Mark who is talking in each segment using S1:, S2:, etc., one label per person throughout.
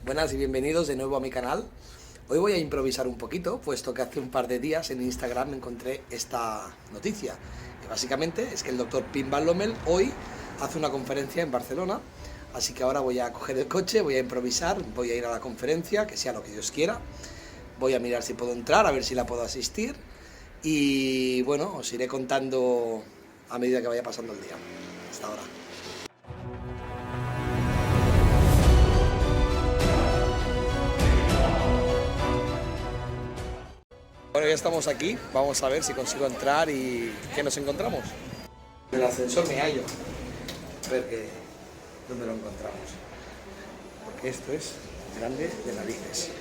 S1: Buenas y bienvenidos de nuevo a mi canal. Hoy voy a improvisar un poquito, puesto que hace un par de días en Instagram me encontré esta noticia. Que básicamente es que el doctor Pim Van Lommel hoy hace una conferencia en Barcelona, así que ahora voy a coger el coche, voy a improvisar, voy a ir a la conferencia, que sea lo que Dios quiera. Voy a mirar si puedo entrar, a ver si la puedo asistir. Y bueno, os iré contando a medida que vaya pasando el día. Hasta ahora. Bueno, ya estamos aquí, vamos a ver si consigo entrar y ¿qué nos encontramos? En el ascensor me hallo, a ver dónde lo encontramos, porque esto es grande de narices.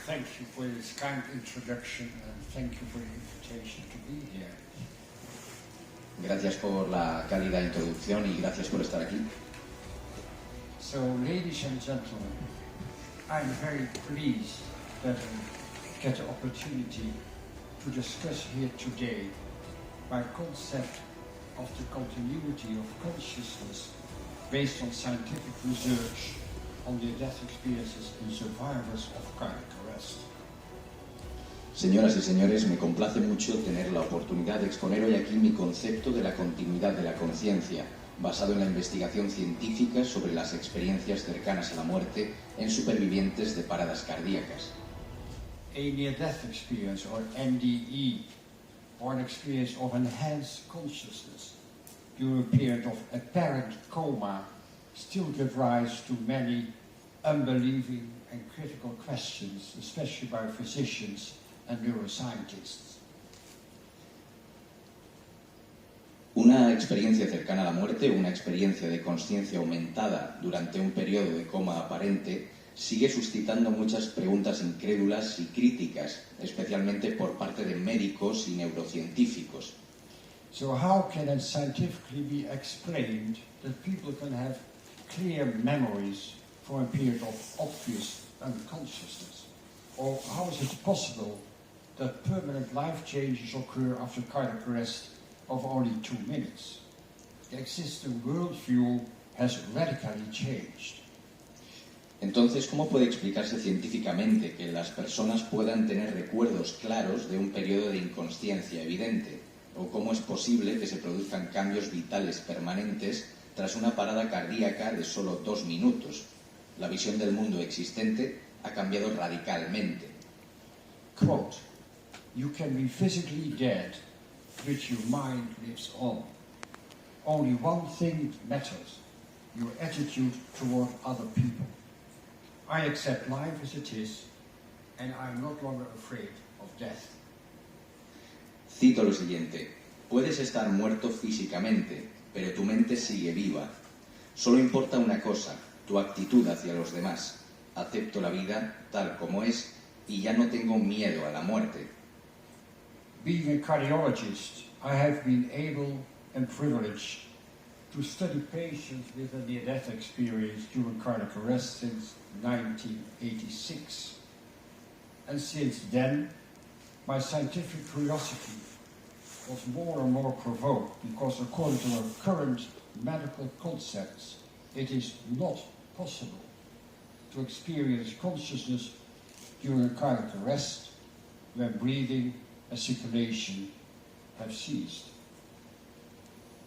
S2: Thank you for this kind introduction and thank you for the invitation to be here.
S3: Gracias por la cálida introducción y gracias por estar aquí.
S2: So, ladies and gentlemen, I'm very pleased that I get the opportunity to discuss here today my concept of the continuity of consciousness based on scientific research on near-death experiences in survivors of cardiac arrest.
S3: Señoras y señores, me complace mucho tener la oportunidad de exponer hoy aquí mi concepto de la continuidad de la conciencia, basado en la investigación científica sobre las experiencias cercanas a la muerte en supervivientes de paradas cardíacas.
S2: A near-death experience, or NDE, or an experience of enhanced consciousness during a period of apparent coma, still give rise to many unbelieving and critical questions, especially by physicians and neuroscientists.
S3: Una experiencia cercana a la muerte, una experiencia de conciencia aumentada durante un periodo de coma aparente, sigue suscitando muchas preguntas incrédulas y críticas, especialmente por parte de médicos y neurocientíficos.
S2: So how can it scientifically be explained that people can have clear memories for a period of obvious unconsciousness? Or how is it possible that permanent life changes occur after cardiac arrest of only 2 minutes? The existing worldview has radically changed.
S3: Entonces, ¿cómo puede explicarse científicamente que las personas puedan tener recuerdos claros de un periodo de inconsciencia evidente? ¿O cómo es posible que se produzcan cambios vitales permanentes tras una parada cardíaca de solo 2 minutos? La visión del mundo existente ha cambiado radicalmente.
S2: Quote, "You can be physically dead, but your mind lives on. Only one thing matters, your attitude toward other people. I accept life as it is, and I'm no longer afraid of death."
S3: Cito lo siguiente: puedes estar muerto físicamente, pero tu mente sigue viva. Solo importa una cosa, tu actitud hacia los demás. Acepto la vida tal como es y ya no tengo miedo a la muerte.
S2: Being a cardiologist, I have been able and privileged to study patients with a near-death experience during cardiac arrest since 1986. And since then, my scientific curiosity was more and more provoked because according to our current medical concepts, it is not possible to experience consciousness during a cardiac arrest when breathing and circulation have ceased.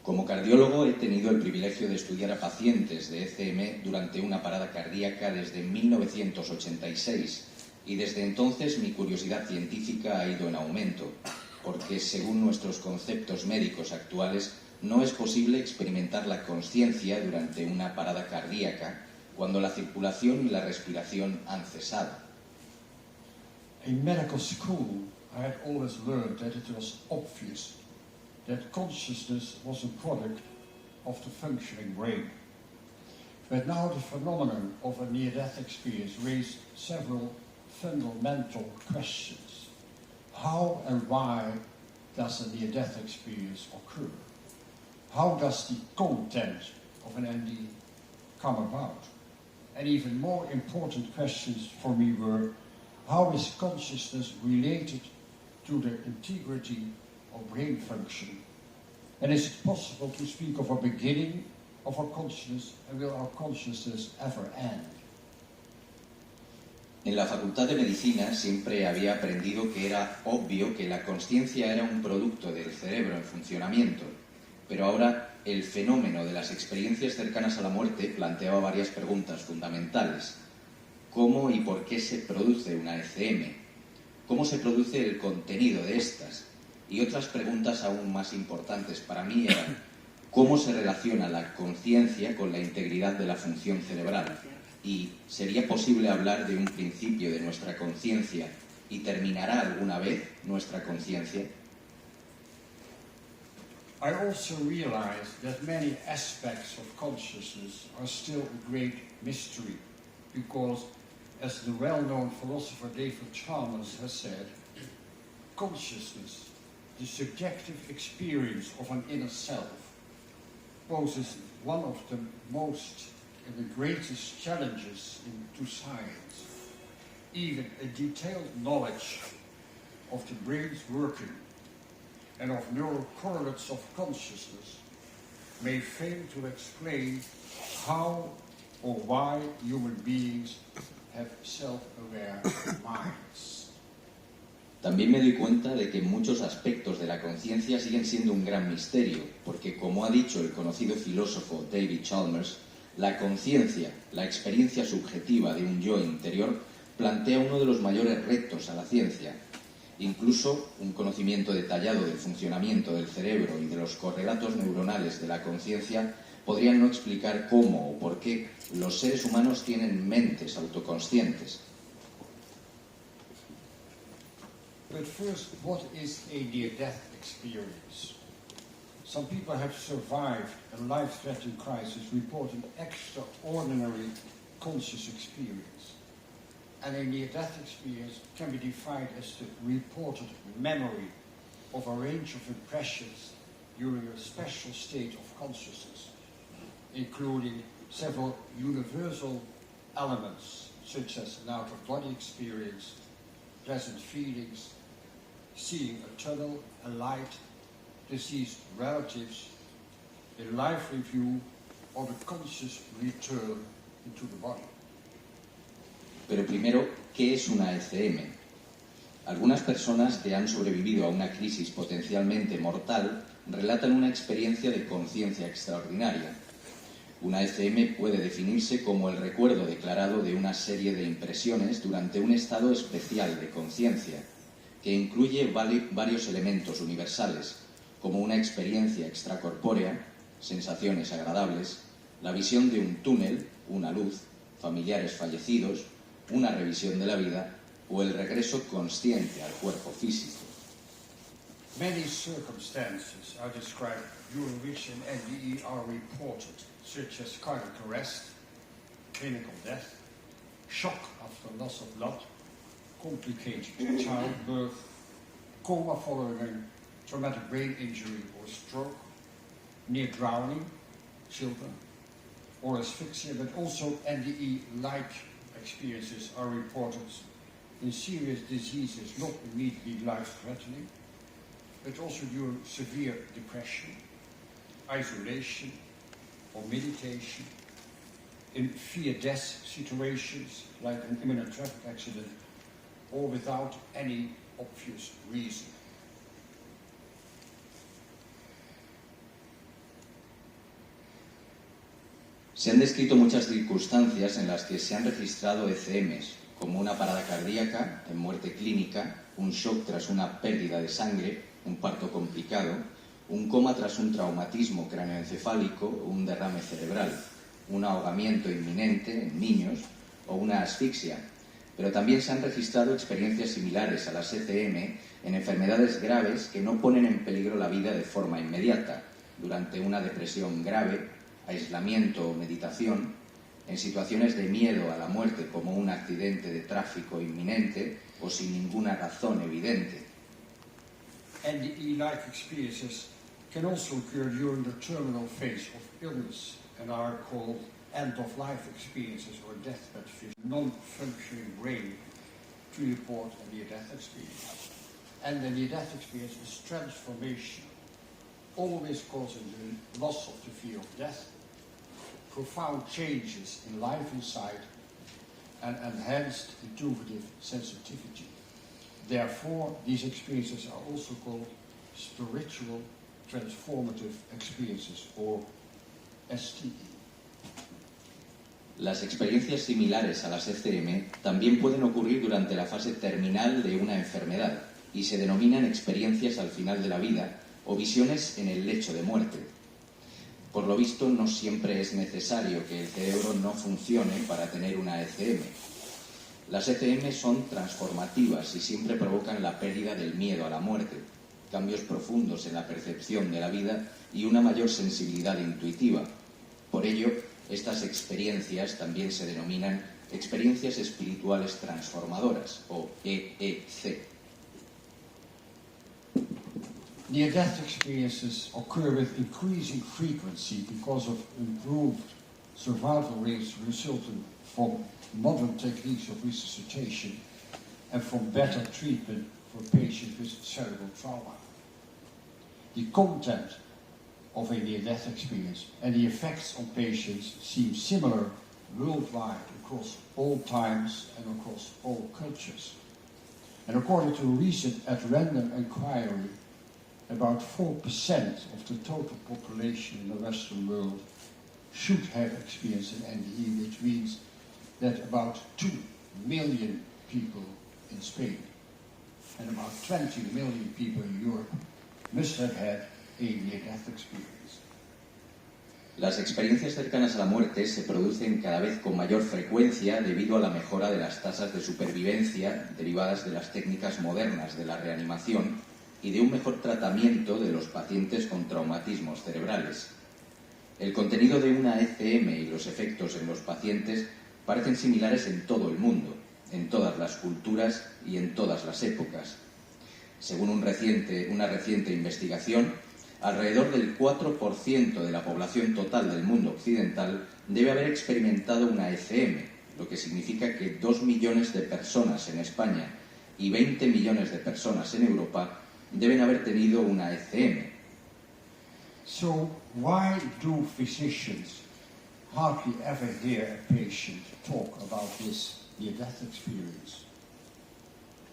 S3: Como cardiólogo he tenido el privilegio de estudiar a pacientes de ECM durante una parada cardíaca desde 1986 y desde entonces mi curiosidad científica ha ido en aumento, porque según nuestros conceptos médicos actuales no es posible experimentar la consciencia durante una parada cardíaca cuando la circulación y la respiración han cesado.
S2: In medical school, I had always learned that it was obvious that consciousness was a product of the functioning brain. But now the phenomenon of a near-death experience raised several fundamental questions. How and why does a near-death experience occur? How does the content of an NDE come about? And even more important questions for me were, how is consciousness related to the integrity of brain function? And is it possible to speak of a beginning of our consciousness, and will our consciousness ever end?
S3: En la Facultad de Medicina siempre había aprendido que era obvio que la consciencia era un producto del cerebro en funcionamiento, pero ahora el fenómeno de las experiencias cercanas a la muerte planteaba varias preguntas fundamentales. ¿Cómo y por qué se produce una ECM? ¿Cómo se produce el contenido de estas? Y otras preguntas aún más importantes para mí eran: ¿cómo se relaciona la conciencia con la integridad de la función cerebral? ¿Y sería posible hablar de un principio de nuestra conciencia y terminará alguna vez nuestra conciencia?
S2: I also realized that many aspects of consciousness are still a great mystery, because, as the well-known philosopher David Chalmers has said, consciousness, the subjective experience of an inner self, poses one of the most and the greatest challenges to science. Even a detailed knowledge of the brain's working and of neural correlates of consciousness may fail to explain how or why human beings have self-aware minds.
S3: También me doy cuenta de que muchos aspectos de la conciencia siguen siendo un gran misterio, porque, como ha dicho el conocido filósofo David Chalmers, la conciencia, la experiencia subjetiva de un yo interior, plantea uno de los mayores retos a la ciencia. Incluso un conocimiento detallado del funcionamiento del cerebro y de los correlatos neuronales de la conciencia podrían no explicar cómo o por qué los seres humanos tienen mentes autoconscientes.
S2: But first, what is a near-death experience? Some people have survived a life-threatening crisis reporting extraordinary conscious experience. And a near-death experience can be defined as the reported memory of a range of impressions during a special state of consciousness, including several universal elements such as an out-of-body experience, pleasant feelings, seeing a tunnel, a light, deceased relatives, a life review, or the conscious return into the body.
S3: Pero primero, ¿qué es una ECM? Algunas personas que han sobrevivido a una crisis potencialmente mortal relatan una experiencia de conciencia extraordinaria. Una ECM puede definirse como el recuerdo declarado de una serie de impresiones durante un estado especial de conciencia, que incluye varios elementos universales, como una experiencia extracorpórea, sensaciones agradables, la visión de un túnel, una luz, familiares fallecidos, una revisión de la vida o el regreso consciente al cuerpo físico.
S2: Many circumstances are described during which an NDE are reported, such as cardiac arrest, clinical death, shock after loss of blood, complicated childbirth, coma following a traumatic brain injury or stroke, near drowning, children, or asphyxia, but also NDE-like experiences are reported in serious diseases not immediately life-threatening, but also during severe depression, isolation, or meditation, in fear-death situations like an imminent traffic accident, or without any obvious reason.
S3: Se han descrito muchas circunstancias en las que se han registrado ECMs, como una parada cardíaca en muerte clínica, un shock tras una pérdida de sangre, un parto complicado, un coma tras un traumatismo cráneoencefálico o un derrame cerebral, un ahogamiento inminente en niños o una asfixia. Pero también se han registrado experiencias similares a las ECM en enfermedades graves que no ponen en peligro la vida de forma inmediata, durante una depresión grave, aislamiento o meditación, en situaciones de miedo a la muerte como un accidente de tráfico inminente o sin ninguna razón evidente.
S2: NDE-like experiences can also occur during the terminal phase of illness and are called end-of-life experiences or deathbed vision, non-functioning brain to report a near-death experience. And the near-death experience is transformation, always causing the loss of the fear of death, profound changes in life inside, and enhanced intuitive sensitivity. Therefore, these experiences are also called spiritual transformative experiences, or STE.
S3: Las experiencias similares a las ECM también pueden ocurrir durante la fase terminal de una enfermedad y se denominan experiencias al final de la vida o visiones en el lecho de muerte. Por lo visto, no siempre es necesario que el cerebro no funcione para tener una ECM. Las ECM son transformativas y siempre provocan la pérdida del miedo a la muerte, cambios profundos en la percepción de la vida y una mayor sensibilidad intuitiva. Por ello, estas experiencias también se denominan experiencias espirituales transformadoras, o EEC.
S2: Near-death experiences occur with increasing frequency because of improved survival rates resulting from modern techniques of resuscitation and from better treatment for patients with cerebral trauma. The content of a near-death experience and the effects on patients seem similar worldwide across all times and across all cultures. And according to a recent at-random inquiry, about 4% of the total population in the Western world should have experienced an NDE, which means that about 2 million people in Spain and about 20 million people in Europe must have had a near-death experience.
S3: Las experiencias cercanas a la muerte se producen cada vez con mayor frecuencia debido a la mejora de las tasas de supervivencia derivadas de las técnicas modernas de la reanimación y de un mejor tratamiento de los pacientes con traumatismos cerebrales. El contenido de una ECM y los efectos en los pacientes parecen similares en todo el mundo, en todas las culturas y en todas las épocas. Según una reciente investigación, alrededor del 4% de la población total del mundo occidental debe haber experimentado una ECM, lo que significa que 2 millones de personas en España y 20 millones de personas en Europa deben haber tenido una ECM.
S2: So, why do physicians hardly ever hear a patient talk about this near-death experience?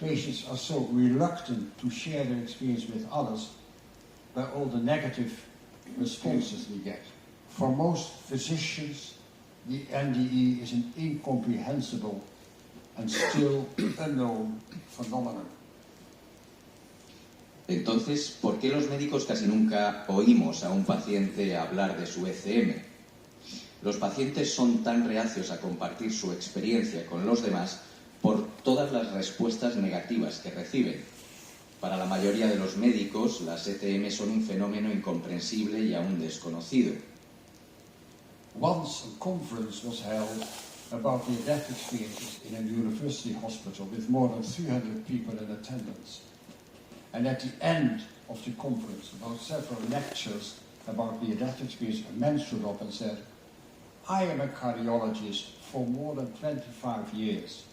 S2: Patients are so reluctant to share their experience with others by all the negative responses they get. For most physicians, the NDE is an incomprehensible and still unknown phenomenon.
S3: Entonces, ¿por qué los médicos casi nunca oímos a un paciente hablar de su ECM? Los pacientes son tan reacios a compartir su experiencia con los demás por todas las respuestas negativas que reciben. Para la mayoría de los médicos, las ECM son un fenómeno incomprensible y aún desconocido.
S2: Once a conference was held about near-death experiences in a university hospital with more than 300 people in attendance. And at the end of the conference, about several lectures about near-death experience, a man stood up and said, "I am a cardiologist for more than 25 years.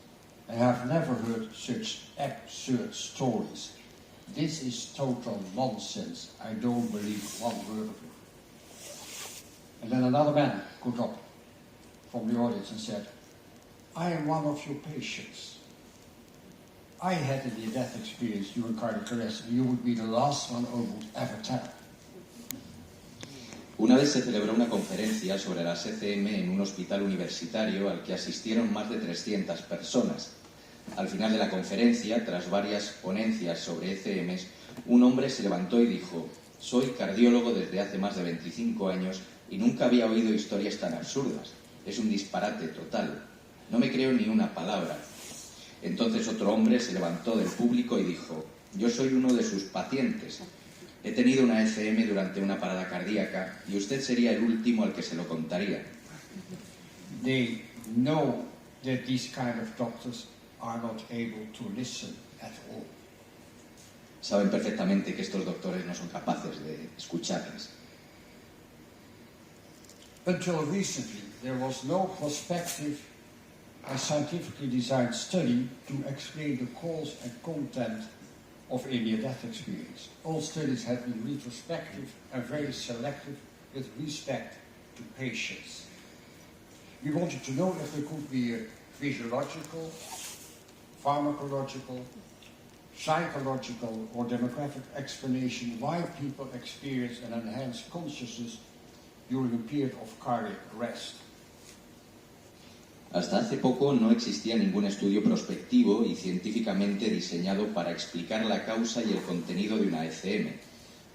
S2: I have never heard such absurd stories. This is total nonsense. I don't believe one word of it." And then another man got up from the audience and said, "I am one of your patients. I had a near-death experience during cardiac arrest, and you would be the last one I would ever tell."
S3: Una vez se celebró una conferencia sobre las ECM en un hospital universitario al que asistieron más de 300 personas. Al final de la conferencia, tras varias ponencias sobre ECMs, un hombre se levantó y dijo: "Soy cardiólogo desde hace más de 25 años y nunca había oído historias tan absurdas. Es un disparate total. No me creo ni una palabra". Entonces otro hombre se levantó del público y dijo: "Yo soy uno de sus pacientes. He tenido una ECM durante una parada cardíaca y usted sería el último al que se lo contaría".
S2: They know that these kind of doctors are not able to listen at all.
S3: Saben perfectamente que estos doctores no son capaces de escucharles.
S2: Until recently, there was no prospective scientifically designed study to explain the cause and content of a near-death experience. All studies have been retrospective and very selective with respect to patients. We wanted to know if there could be a physiological, pharmacological, psychological or demographic explanation why people experience an enhanced consciousness during a period of cardiac arrest.
S3: Hasta hace poco no existía ningún estudio prospectivo y científicamente diseñado para explicar la causa y el contenido de una ECM.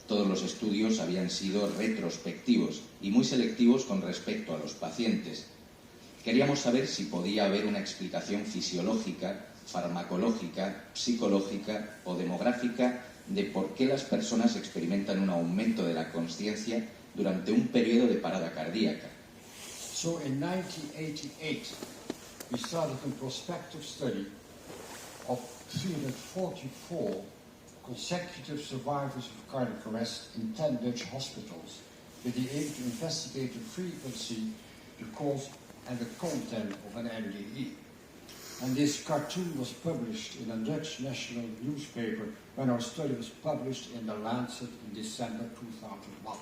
S3: Todos los estudios habían sido retrospectivos y muy selectivos con respecto a los pacientes. Queríamos saber si podía haber una explicación fisiológica, farmacológica, psicológica o demográfica de por qué las personas experimentan un aumento de la consciencia durante un periodo de parada cardíaca.
S2: So in 1988, we started a prospective study of 344 consecutive survivors of cardiac arrest in 10 Dutch hospitals with the aim to investigate the frequency, the cause and the content of an NDE. And this cartoon was published in a Dutch national newspaper when our study was published in The Lancet in December 2001.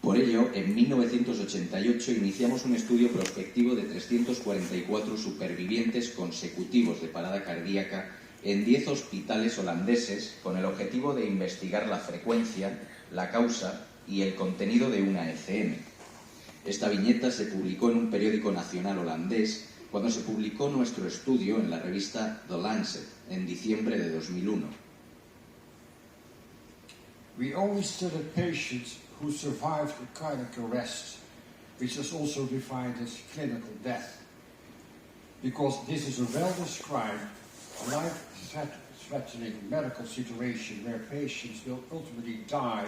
S3: Por ello, en 1988 iniciamos un estudio prospectivo de 344 supervivientes consecutivos de parada cardíaca en 10 hospitales holandeses con el objetivo de investigar la frecuencia, la causa y el contenido de una ECM. Esta viñeta se publicó en un periódico nacional holandés cuando se publicó nuestro estudio en la revista The Lancet en diciembre de 2001.
S2: We only studied patients who survived a cardiac arrest, which is also defined as clinical death, because this is a well-described, life-threatening medical situation where patients will ultimately die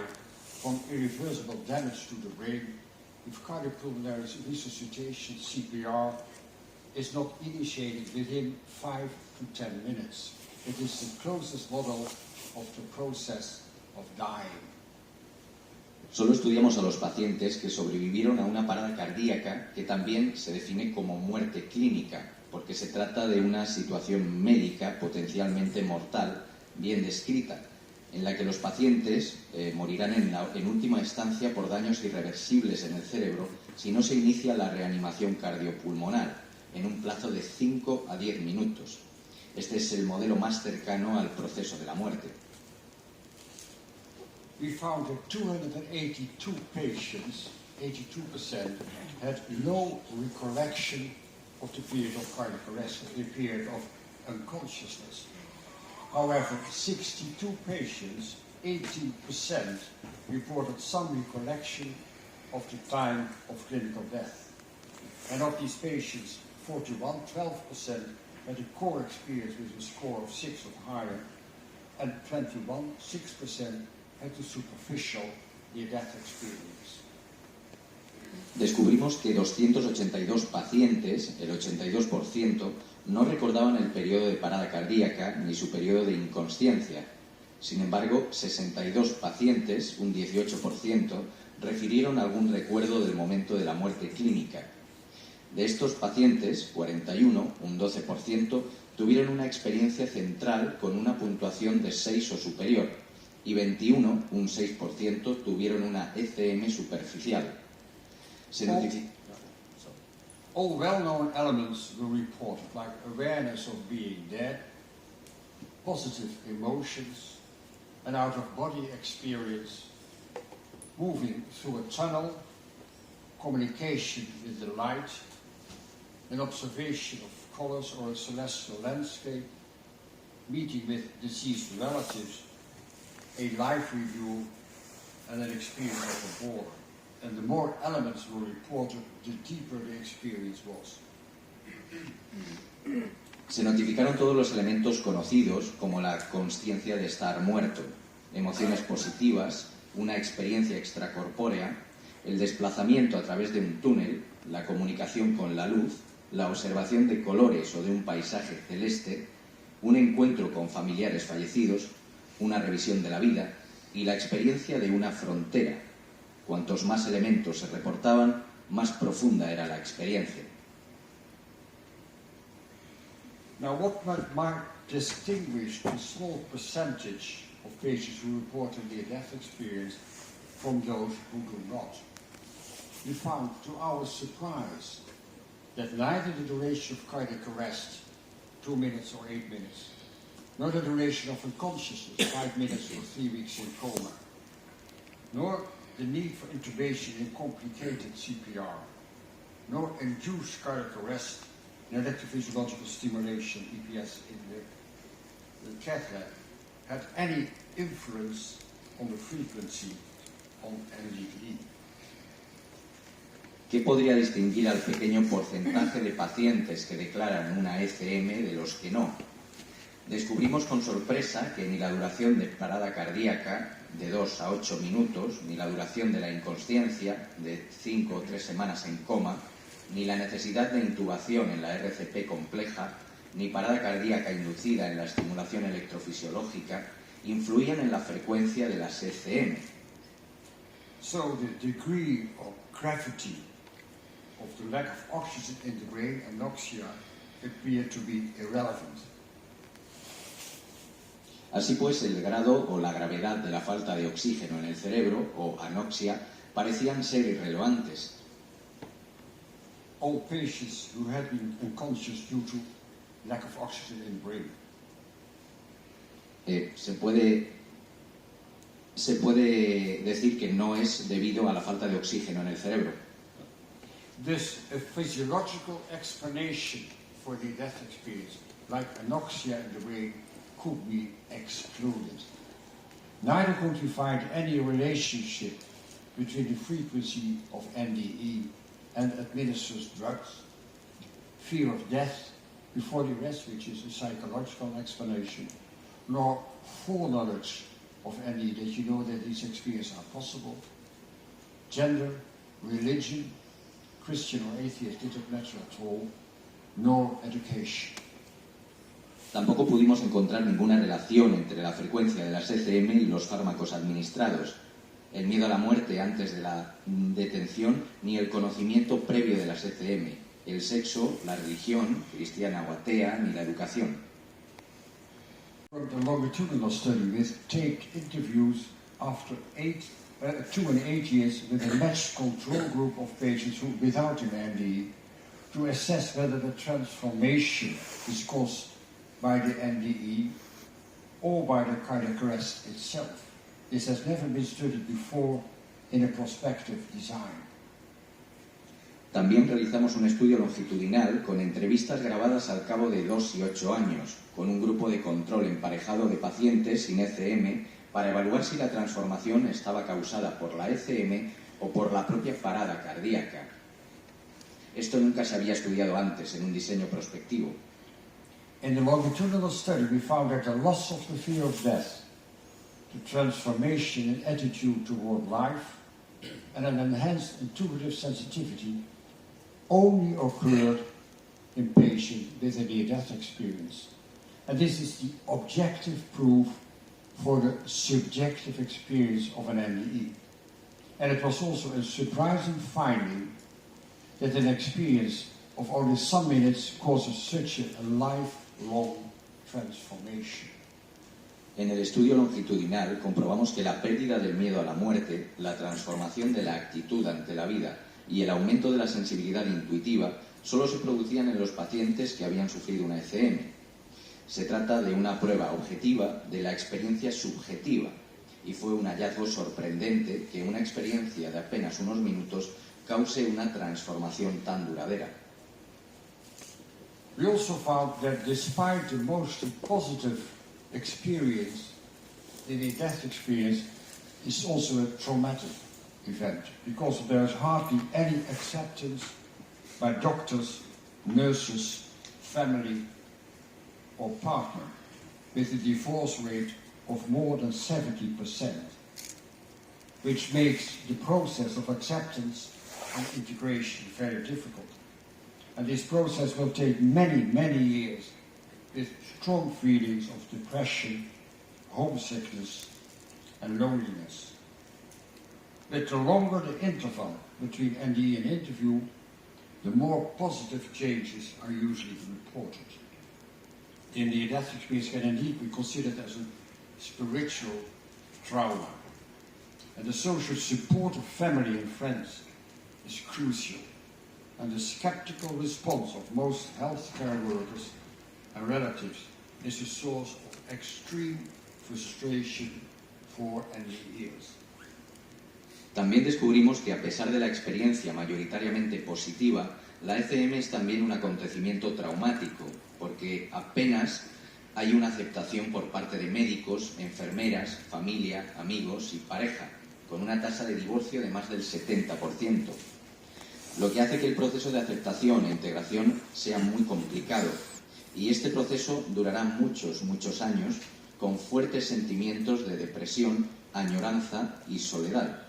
S2: from irreversible damage to the brain if cardiopulmonary resuscitation, CPR, is not initiated within 5 to 10 minutes. It is the closest model of the process of dying.
S3: Solo estudiamos a los pacientes que sobrevivieron a una parada cardíaca que también se define como muerte clínica, porque se trata de una situación médica potencialmente mortal, bien descrita, en la que los pacientes morirán en última instancia por daños irreversibles en el cerebro si no se inicia la reanimación cardiopulmonar en un plazo de 5 a 10 minutos. Este es el modelo más cercano al proceso de la muerte.
S2: We found that 282 patients, 82%, had no recollection of the period of cardiac arrest, the period of unconsciousness. However, 62 patients, 18%, reported some recollection of the time of clinical death. And of these patients, 41, 12%, had a core experience with a score of 6 or higher, and 21, 6%, had a superficial near-death experience.
S3: Descubrimos que 282 pacientes, el 82%, no recordaban el periodo de parada cardíaca ni su periodo de inconsciencia. Sin embargo, 62 pacientes, un 18%, refirieron algún recuerdo del momento de la muerte clínica. De estos pacientes, 41, un 12%, tuvieron una experiencia central con una puntuación de 6 o superior, y 21, un 6%, tuvieron una ECM superficial.
S2: All well-known elements were reported, like awareness of being dead, positive emotions, an out-of-body experience, moving through a tunnel, communication with the light, an observation of colors or a celestial landscape, meeting with deceased relatives, a life review, and an experience of a border. And the more elements were reported, the deeper the experience was.
S3: Se notificaron todos los elementos conocidos, como la consciencia de estar muerto, emociones positivas, una experiencia extracorpórea, el desplazamiento a través de un túnel, la comunicación con la luz, la observación de colores o de un paisaje celeste, un encuentro con familiares fallecidos, una revisión de la vida y la experiencia de una frontera. Cuantos más elementos se reportaban, más profunda era la experiencia.
S2: Now, what might distinguish a small percentage of patients who report a near-death experience from those who do not? We found, to our surprise, that neither the duration of cardiac arrest, 2 minutes or 8 minutes, nor the duration of unconsciousness, 5 minutes or 3 weeks in coma, nor the need for intubation in complicated CPR, nor induced cardiac arrest in electrophysiological stimulation, EPS, in the cath lab, had any influence on the frequency on NDE.
S3: ¿Qué podría distinguir al pequeño porcentaje de pacientes que declaran una ECM de los que no? Descubrimos con sorpresa que ni la duración de parada cardíaca, de 2 a 8 minutos, ni la duración de la inconsciencia, de 5 o 3 semanas en coma, ni la necesidad de intubación en la RCP compleja, ni parada cardíaca inducida en la estimulación electrofisiológica, influían en la frecuencia de las ECM.
S2: So the degree of gravity of the lack of oxygen in the brain, anoxia, appeared to be irrelevant.
S3: Así pues, el grado o la gravedad de la falta de oxígeno en el cerebro, o anoxia, parecían ser irrelevantes.
S2: All patients who had been unconscious due to lack of oxygen in the brain.
S3: Se puede decir que no es debido a la falta de oxígeno en el cerebro.
S2: This a physiological explanation for the death experience, like anoxia in the brain, could be excluded. Neither could we find any relationship between the frequency of NDE and administered drugs, fear of death before the arrest, which is a psychological explanation, nor foreknowledge of NDE, that you know that these experiences are possible. Gender, religion, Christian or atheist didn't matter at all, nor education.
S3: Tampoco pudimos encontrar ninguna relación entre la frecuencia de las ECM y los fármacos administrados, el miedo a la muerte antes de la detención, ni el conocimiento previo de las ECM, el sexo, la religión, cristiana o atea, ni la educación.
S2: The longitudinal study with take interviews after 2 and 8 years with a matched control group of patients who, without an NDE, to assess whether the transformation is caused by the NDE or by the cardiac arrest itself. This has never been studied before in a prospective design.
S3: También realizamos un estudio longitudinal con entrevistas grabadas al cabo de 2 y 8 años, con un grupo de control emparejado de pacientes sin ECM para evaluar si la transformación estaba causada por la ECM o por la propia parada cardíaca. Esto nunca se había estudiado antes en un diseño prospectivo.
S2: In the longitudinal study, we found that the loss of the fear of death, the transformation in attitude toward life, and an enhanced intuitive sensitivity only occurred in patients with a near-death experience. And this is the objective proof for the subjective experience of an NDE. And it was also a surprising finding that an experience of only some minutes causes such a lifelong transformation.
S3: En el estudio longitudinal comprobamos que la pérdida del miedo a la muerte, la transformación de la actitud ante la vida y el aumento de la sensibilidad intuitiva solo se producían en los pacientes que habían sufrido una ECM. Se trata de una prueba objetiva de la experiencia subjetiva y fue un hallazgo sorprendente que una experiencia de apenas unos minutos cause una transformación tan duradera.
S2: We also found that despite the most positive experience, the near-death experience is also a traumatic event because there is hardly any acceptance by doctors, nurses, family or partner, with a divorce rate of more than 70%, which makes the process of acceptance and integration very difficult. And this process will take many, many years with strong feelings of depression, homesickness and loneliness. But the longer the interval between NDE and interview, the more positive changes are usually reported. The near-death experience can indeed be considered as a spiritual trauma. And the social support of family and friends is crucial. And the skeptical response of most healthcare workers and relatives is a source of extreme frustration for NDEers.
S3: También descubrimos que a pesar de la experiencia mayoritariamente positiva, la ECM es también un acontecimiento traumático, porque apenas hay una aceptación por parte de médicos, enfermeras, familia, amigos y pareja, con una tasa de divorcio de más del 70%, lo que hace que el proceso de aceptación e integración sea muy complicado. Y este proceso durará muchos años con fuertes sentimientos de depresión, añoranza y soledad.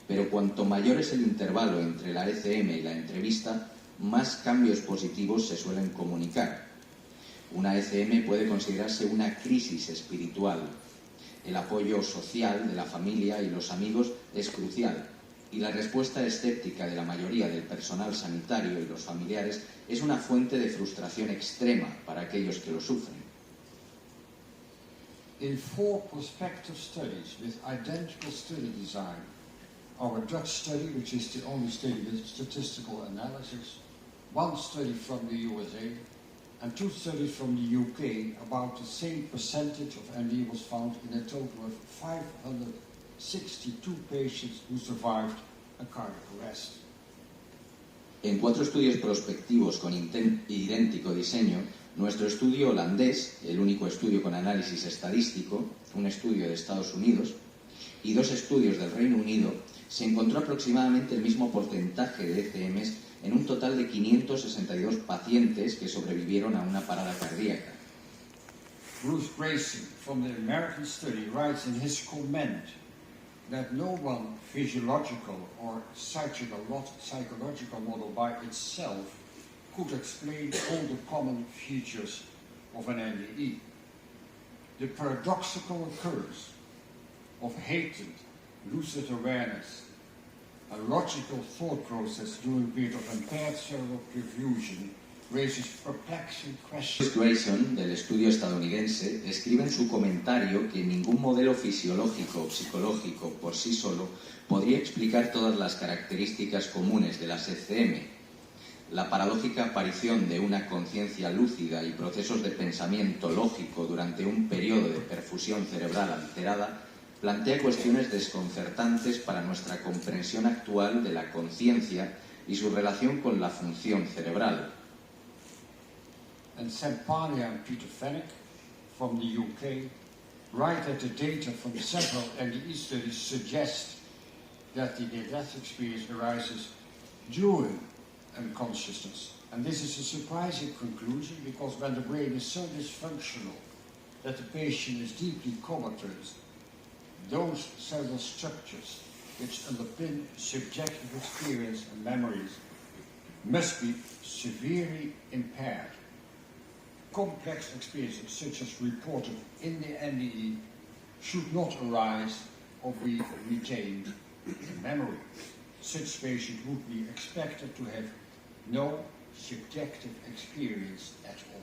S3: Pero cuanto mayor es el intervalo entre la ECM y la entrevista, más cambios positivos se suelen comunicar. Una ECM puede considerarse una crisis espiritual. El apoyo social de la familia y los amigos es crucial, y la respuesta escéptica de la mayoría del personal sanitario y los familiares es una fuente de frustración extrema para aquellos que lo sufren.
S2: In 4 prospective studies with identical study design, our Dutch study, which is the only study with statistical analysis, 1 study from the USA, and 2 studies from the UK, about the same percentage of NDE was found in a total of 562 patients who survived a cardiac arrest.
S3: En 4 estudios prospectivos con idéntico diseño, nuestro estudio holandés, el único estudio con análisis estadístico, un estudio de Estados Unidos, y 2 estudios del Reino Unido, se encontró aproximadamente el mismo porcentaje de ECMs en un total de 562 pacientes que sobrevivieron a una parada cardíaca.
S2: Bruce Grayson from the American study writes in his comment that no one physiological or psychological model by itself could explain all the common features of an NDE. The paradoxical occurrence of heightened lucid awareness, a logical thought process during a period of impaired cerebral perfusion raises perplexing questions.
S3: Grayson, del estudio estadounidense, escribe en su comentario que ningún modelo fisiológico o psicológico por sí solo podría explicar todas las características comunes de las ECM. La paradójica aparición de una conciencia lúcida y procesos de pensamiento lógico durante un periodo de perfusión cerebral alterada plantea cuestiones desconcertantes para nuestra comprensión actual de la conciencia y su relación con la función cerebral.
S2: And Sam Parnia and Peter Fennick from the UK write that the data from several NDE studies suggest that the near-death experience arises during unconsciousness. And this is a surprising conclusion because when the brain is so dysfunctional that the patient is deeply comatose, those cerebral structures which underpin subjective experience and memories must be severely impaired. Complex experiences such as reported in the NDE should not arise or be retained in memory. Such patients would be expected to have no subjective experience at all.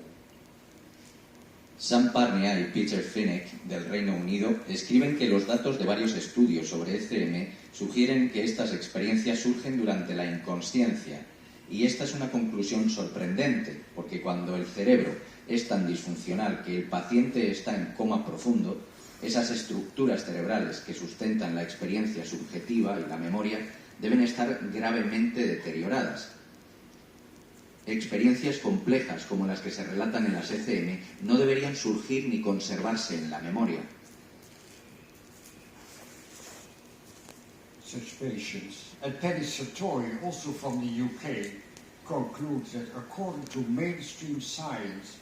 S3: Sam Parnia y Peter Fennick, del Reino Unido, escriben que los datos de varios estudios sobre ECM sugieren que estas experiencias surgen durante la inconsciencia. Y esta es una conclusión sorprendente, porque cuando el cerebro es tan disfuncional que el paciente está en coma profundo, esas estructuras cerebrales que sustentan la experiencia subjetiva y la memoria deben estar gravemente deterioradas. Experiencias complejas como las que se relatan en las ECM no deberían surgir ni conservarse en la memoria.
S2: Such patients. And Penny Sartori, also from the UK, concludes that according to mainstream science,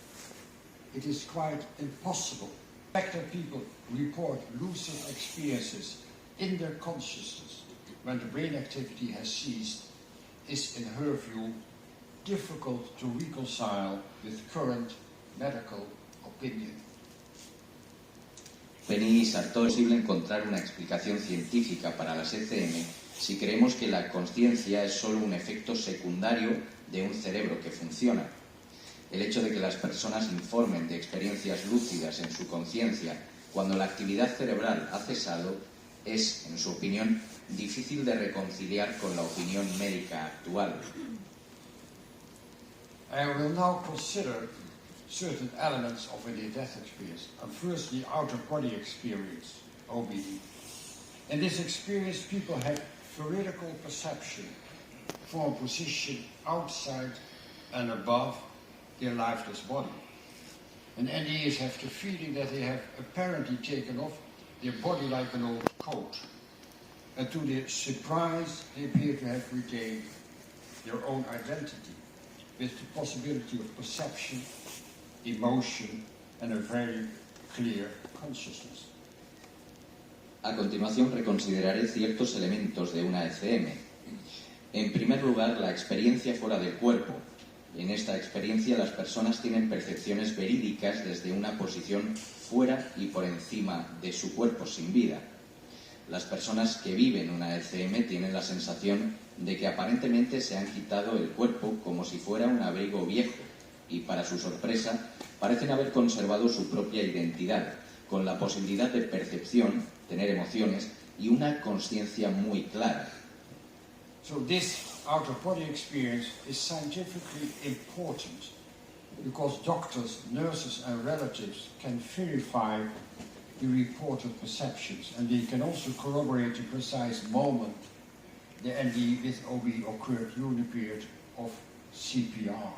S2: it is quite impossible. The fact that people report lucid experiences in their consciousness when the brain activity has ceased is, in her view, difficult to reconcile with current medical opinion.
S3: Penny y Sartor, es posible encontrar una explicación científica para las ECM si creemos que la consciencia es solo un efecto secundario de un cerebro que funciona. El hecho de que las personas informen de experiencias lúcidas en su conciencia cuando la actividad cerebral ha cesado es, en su opinión, difícil de reconciliar con la opinión médica actual.
S2: I will now consider certain elements of a near-death experience. And first, the out-of-body experience, OBE. In this experience, people have theoretical perception from a position outside and above their lifeless body. And NDEs have the feeling that they have apparently taken off their body like an old coat. And to their surprise, they appear to have retained their own identity, with the possibility of perception, emotion, and a very clear consciousness.
S3: A continuación reconsideraré ciertos elementos de una ECM. En primer lugar, la experiencia fuera del cuerpo. En esta experiencia las personas tienen percepciones verídicas desde una posición fuera y por encima de su cuerpo sin vida. Las personas que viven una ECM tienen la sensación de que aparentemente se han quitado el cuerpo como si fuera un abrigo viejo y, para su sorpresa, parecen haber conservado su propia identidad, con la posibilidad de percepción, tener emociones y una consciencia muy clara.
S2: So this out-of-body experience is scientifically important because doctors, nurses and relatives can verify the reported perceptions, and they can also corroborate the precise moment the NDE with OB occurred during the period of CPR.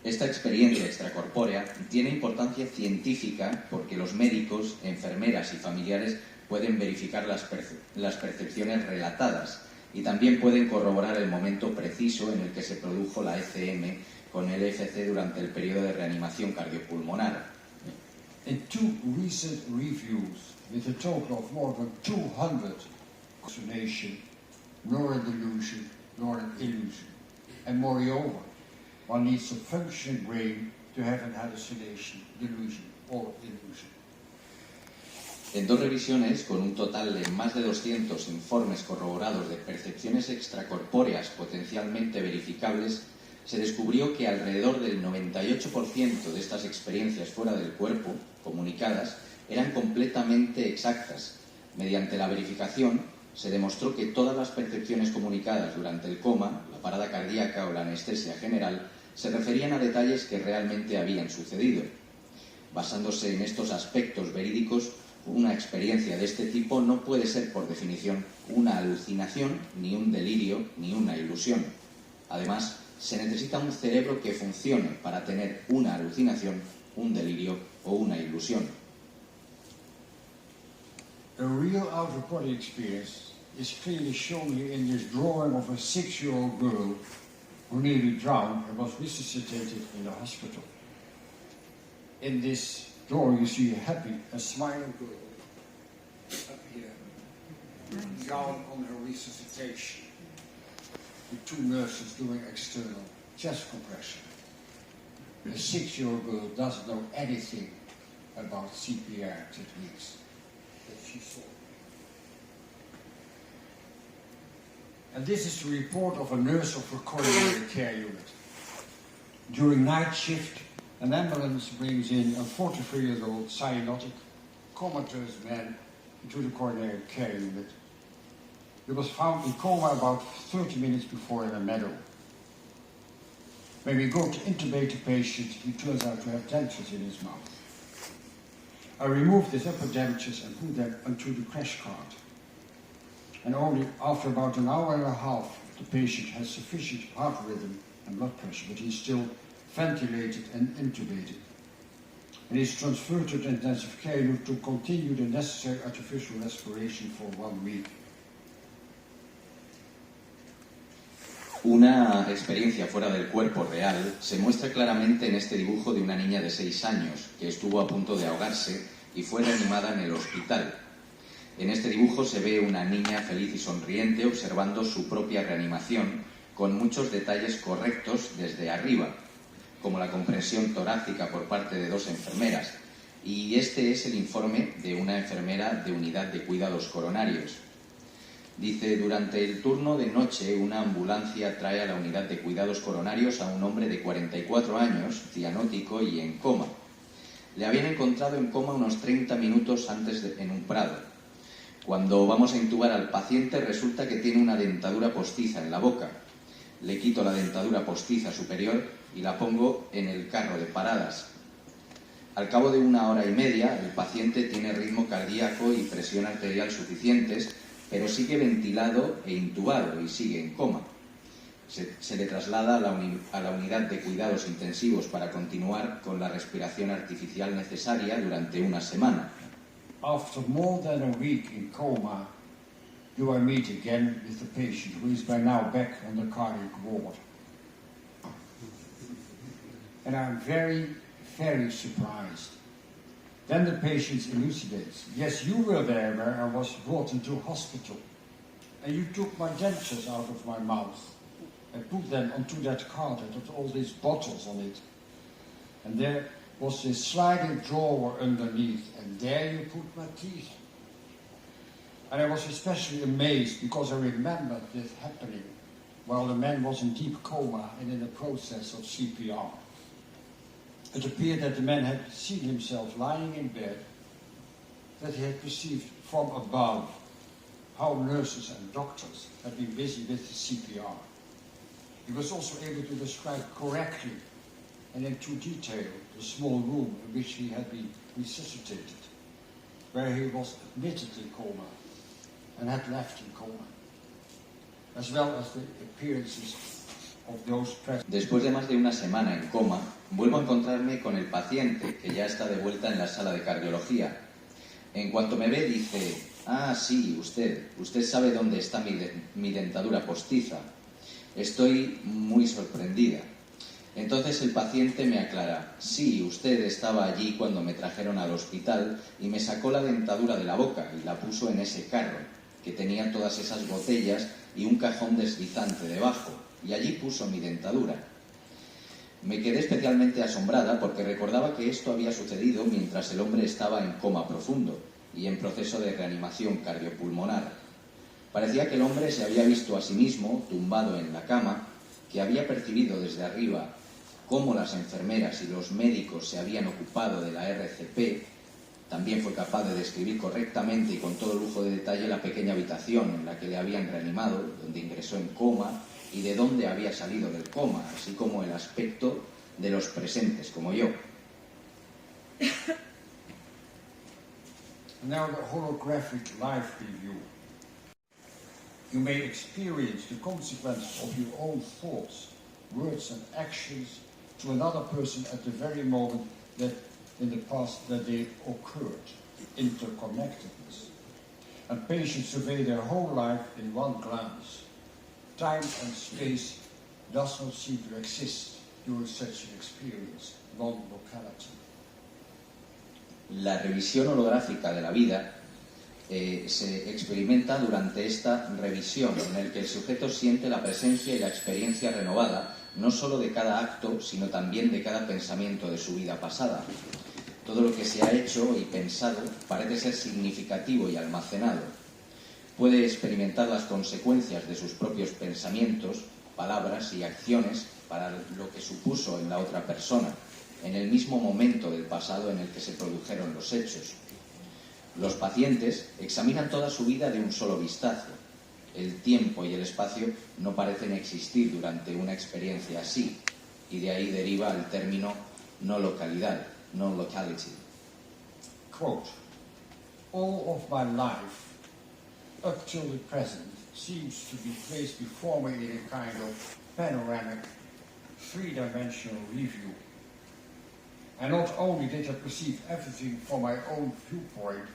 S3: Esta experiencia extracorpórea tiene importancia científica porque los médicos, enfermeras y familiares pueden verificar las percepciones relatadas y también pueden corroborar el momento preciso en el que se produjo la ECM con el EFC durante el periodo de reanimación cardiopulmonar.
S2: In two recent reviews, with a total of more than 200 hallucination, nor a delusion, nor an illusion. And moreover, one needs a functioning brain to have an hallucination, delusion, or illusion.
S3: En dos revisiones, con un total de más de 200 informes corroborados de percepciones extracorpóreas potencialmente verificables, se descubrió que alrededor del 98% de estas experiencias fuera del cuerpo, comunicadas, eran completamente exactas. Mediante la verificación, se demostró que todas las percepciones comunicadas durante el coma, la parada cardíaca o la anestesia general se referían a detalles que realmente habían sucedido. Basándose en estos aspectos verídicos, una experiencia de este tipo no puede ser, por definición, una alucinación, ni un delirio, ni una ilusión. Además, se necesita un cerebro que funcione para tener una alucinación, un delirio o una ilusión.
S2: A real out-of-body experience is clearly shown here in this drawing of a 6-year-old girl who nearly drowned and was resuscitated in the hospital. In this drawing you see a happy and smiling girl up here, down on her resuscitation, with two nurses doing external chest compression. A 6-year-old girl doesn't know anything about CPR techniques that she saw. And this is the report of a nurse of a coronary care unit. During night shift, an ambulance brings in a 43-year-old cyanotic, comatose man into the coronary care unit. He was found in coma about 30 minutes before in a meadow. When we go to intubate the patient, he turns out to have dentures in his mouth. I removed his upper dentures and put them onto the crash cart. And only after about an hour and a half, the patient has sufficient heart rhythm and blood pressure, but he's still ventilated and intubated. And he's transferred to the intensive care unit to continue the necessary artificial respiration for 1 week.
S3: Una experiencia fuera del cuerpo real se muestra claramente en este dibujo de una niña de 6 años que estuvo a punto de ahogarse y fue reanimada en el hospital. En este dibujo se ve una niña feliz y sonriente observando su propia reanimación con muchos detalles correctos desde arriba, como la comprensión torácica por parte de 2 enfermeras, Y este es el informe de una enfermera de unidad de cuidados coronarios. Dice, durante el turno de noche, una ambulancia trae a la unidad de cuidados coronarios a un hombre de 44 años, cianótico y en coma. Le habían encontrado en coma unos 30 minutos antes en un prado. Cuando vamos a intubar al paciente resulta que tiene una dentadura postiza en la boca. Le quito la dentadura postiza superior y la pongo en el carro de paradas. Al cabo de 1 hora y media, el paciente tiene ritmo cardíaco y presión arterial suficientes, pero sigue ventilado e intubado y sigue en coma. Se le traslada a la unidad de cuidados intensivos para continuar con la respiración artificial necesaria durante 1 semana.
S2: After more than a week in coma, do I meet again with the patient who is by now back on the cardiac ward. And I'm very, very surprised. Then the patient elucidates, yes, you were there where I was brought into hospital. And you took my dentures out of my mouth and put them onto that cart that had all these bottles on it. And there was this sliding drawer underneath, and there you put my teeth. And I was especially amazed because I remembered this happening while the man was in deep coma and in the process of CPR. It appeared that the man had seen himself lying in bed, that he had perceived from above how nurses and doctors had been busy with the CPR. He was also able to describe correctly and into detail the small room in which he had been resuscitated, where he was admitted in coma and had left in coma, as well as the appearances of those present.
S3: Después de más de 1 semana en coma, vuelvo a encontrarme con el paciente, que ya está de vuelta en la sala de cardiología. En cuanto me ve, dice, ah, sí, usted sabe dónde está mi dentadura postiza. Estoy muy sorprendida. Entonces el paciente me aclara, sí, usted estaba allí cuando me trajeron al hospital y me sacó la dentadura de la boca y la puso en ese carro, que tenía todas esas botellas y un cajón deslizante debajo, y allí puso mi dentadura. Me quedé especialmente asombrada porque recordaba que esto había sucedido mientras el hombre estaba en coma profundo y en proceso de reanimación cardiopulmonar. Parecía que el hombre se había visto a sí mismo tumbado en la cama, que había percibido desde arriba cómo las enfermeras y los médicos se habían ocupado de la RCP. También fue capaz de describir correctamente y con todo lujo de detalle la pequeña habitación en la que le habían reanimado, donde ingresó en coma y de dónde había salido del coma, así como el aspecto de los presentes, como yo.
S2: Now the holographic life review. You may experience the consequences of your own thoughts, words and actions to another person at the very moment that in the past that they occurred, interconnectedness. And patients survey their whole life in one glance. Time and space does not seem to exist during such an experience, non-locality.
S3: La revisión holográfica de la vida se experimenta durante esta revisión, en el que el sujeto siente la presencia y la experiencia renovada, no solo de cada acto, sino también de cada pensamiento de su vida pasada. Todo lo que se ha hecho y pensado parece ser significativo y almacenado. Puede experimentar las consecuencias de sus propios pensamientos, palabras y acciones para lo que supuso en la otra persona, en el mismo momento del pasado en el que se produjeron los hechos. Los pacientes examinan toda su vida de un solo vistazo. El tiempo y el espacio no parecen existir durante una experiencia así, y de ahí deriva el término no localidad, no locality.
S2: Quote, all of my life, up till the present, seems to be placed before me in a kind of panoramic, three-dimensional review. And not only did I perceive everything from my own viewpoint,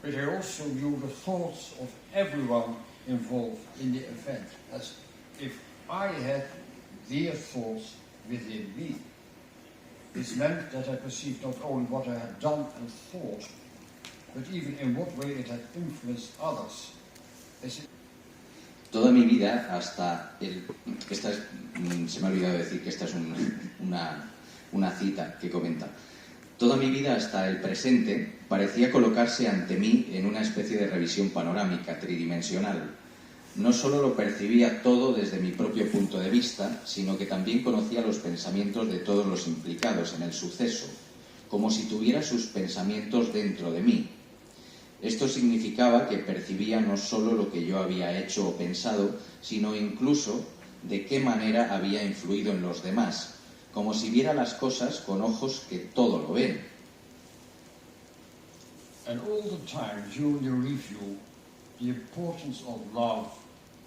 S2: but I also knew the thoughts of everyone involved in the event, as if I had their thoughts within me. This meant that I perceived not only what I had done and thought, but even in what way it had influenced others.
S3: Toda mi vida, hasta se me ha olvidado decir que esta es una cita que comenta. Toda mi vida hasta el presente parecía colocarse ante mí en una especie de revisión panorámica, tridimensional. No solo lo percibía todo desde mi propio punto de vista, sino que también conocía los pensamientos de todos los implicados en el suceso, como si tuviera sus pensamientos dentro de mí. Esto significaba que percibía no solo lo que yo había hecho o pensado, sino incluso de qué manera había influido en los demás, como si viera las cosas con ojos que todo lo ven.
S2: And all the time during the review, the importance of love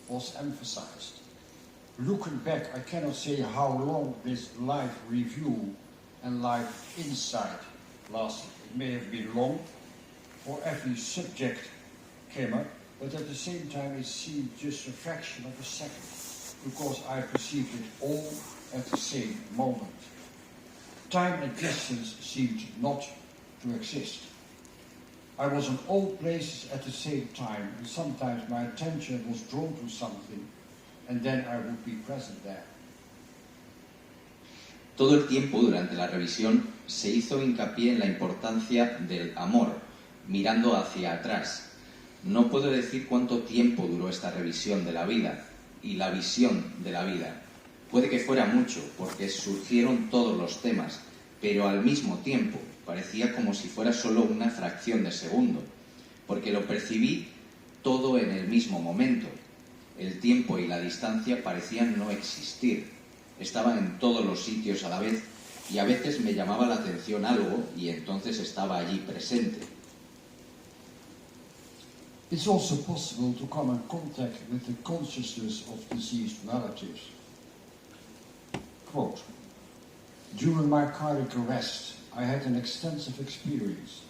S2: was emphasized. Looking back, I cannot say how long this life review and life insight lasted. It may have been long, for every subject came up, but at the same time it seemed just a fraction of a second, because I perceived it all at the same moment. Time and distance seemed not to exist. I was in all places at the same time, and sometimes my attention was drawn to something, and then I would be present there.
S3: Todo el tiempo durante la revisión se hizo hincapié en la importancia del amor, mirando hacia atrás. No puedo decir cuánto tiempo duró esta revisión de la vida y la visión de la vida. Puede que fuera mucho, porque surgieron todos los temas, pero al mismo tiempo parecía como si fuera solo una fracción de segundo, porque lo percibí todo en el mismo momento. El tiempo y la distancia parecían no existir. Estaba en todos los sitios a la vez y a veces me llamaba la atención algo y entonces estaba allí presente.
S2: It's also possible to come in contact with the consciousness of deceased relatives. Quote, during my cardiac arrest, I had an extensive experience.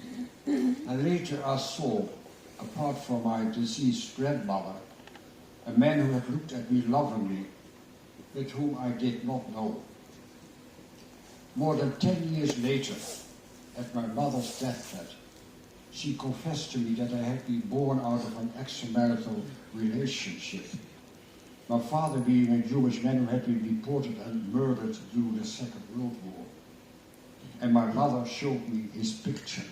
S2: And later I saw, apart from my deceased grandmother, a man who had looked at me lovingly, but whom I did not know. More than 10 years later, at my mother's deathbed, she confessed to me that I had been born out of an extramarital relationship. My father being a Jewish man who had been deported and murdered during the Second World War. And my mother showed me his picture.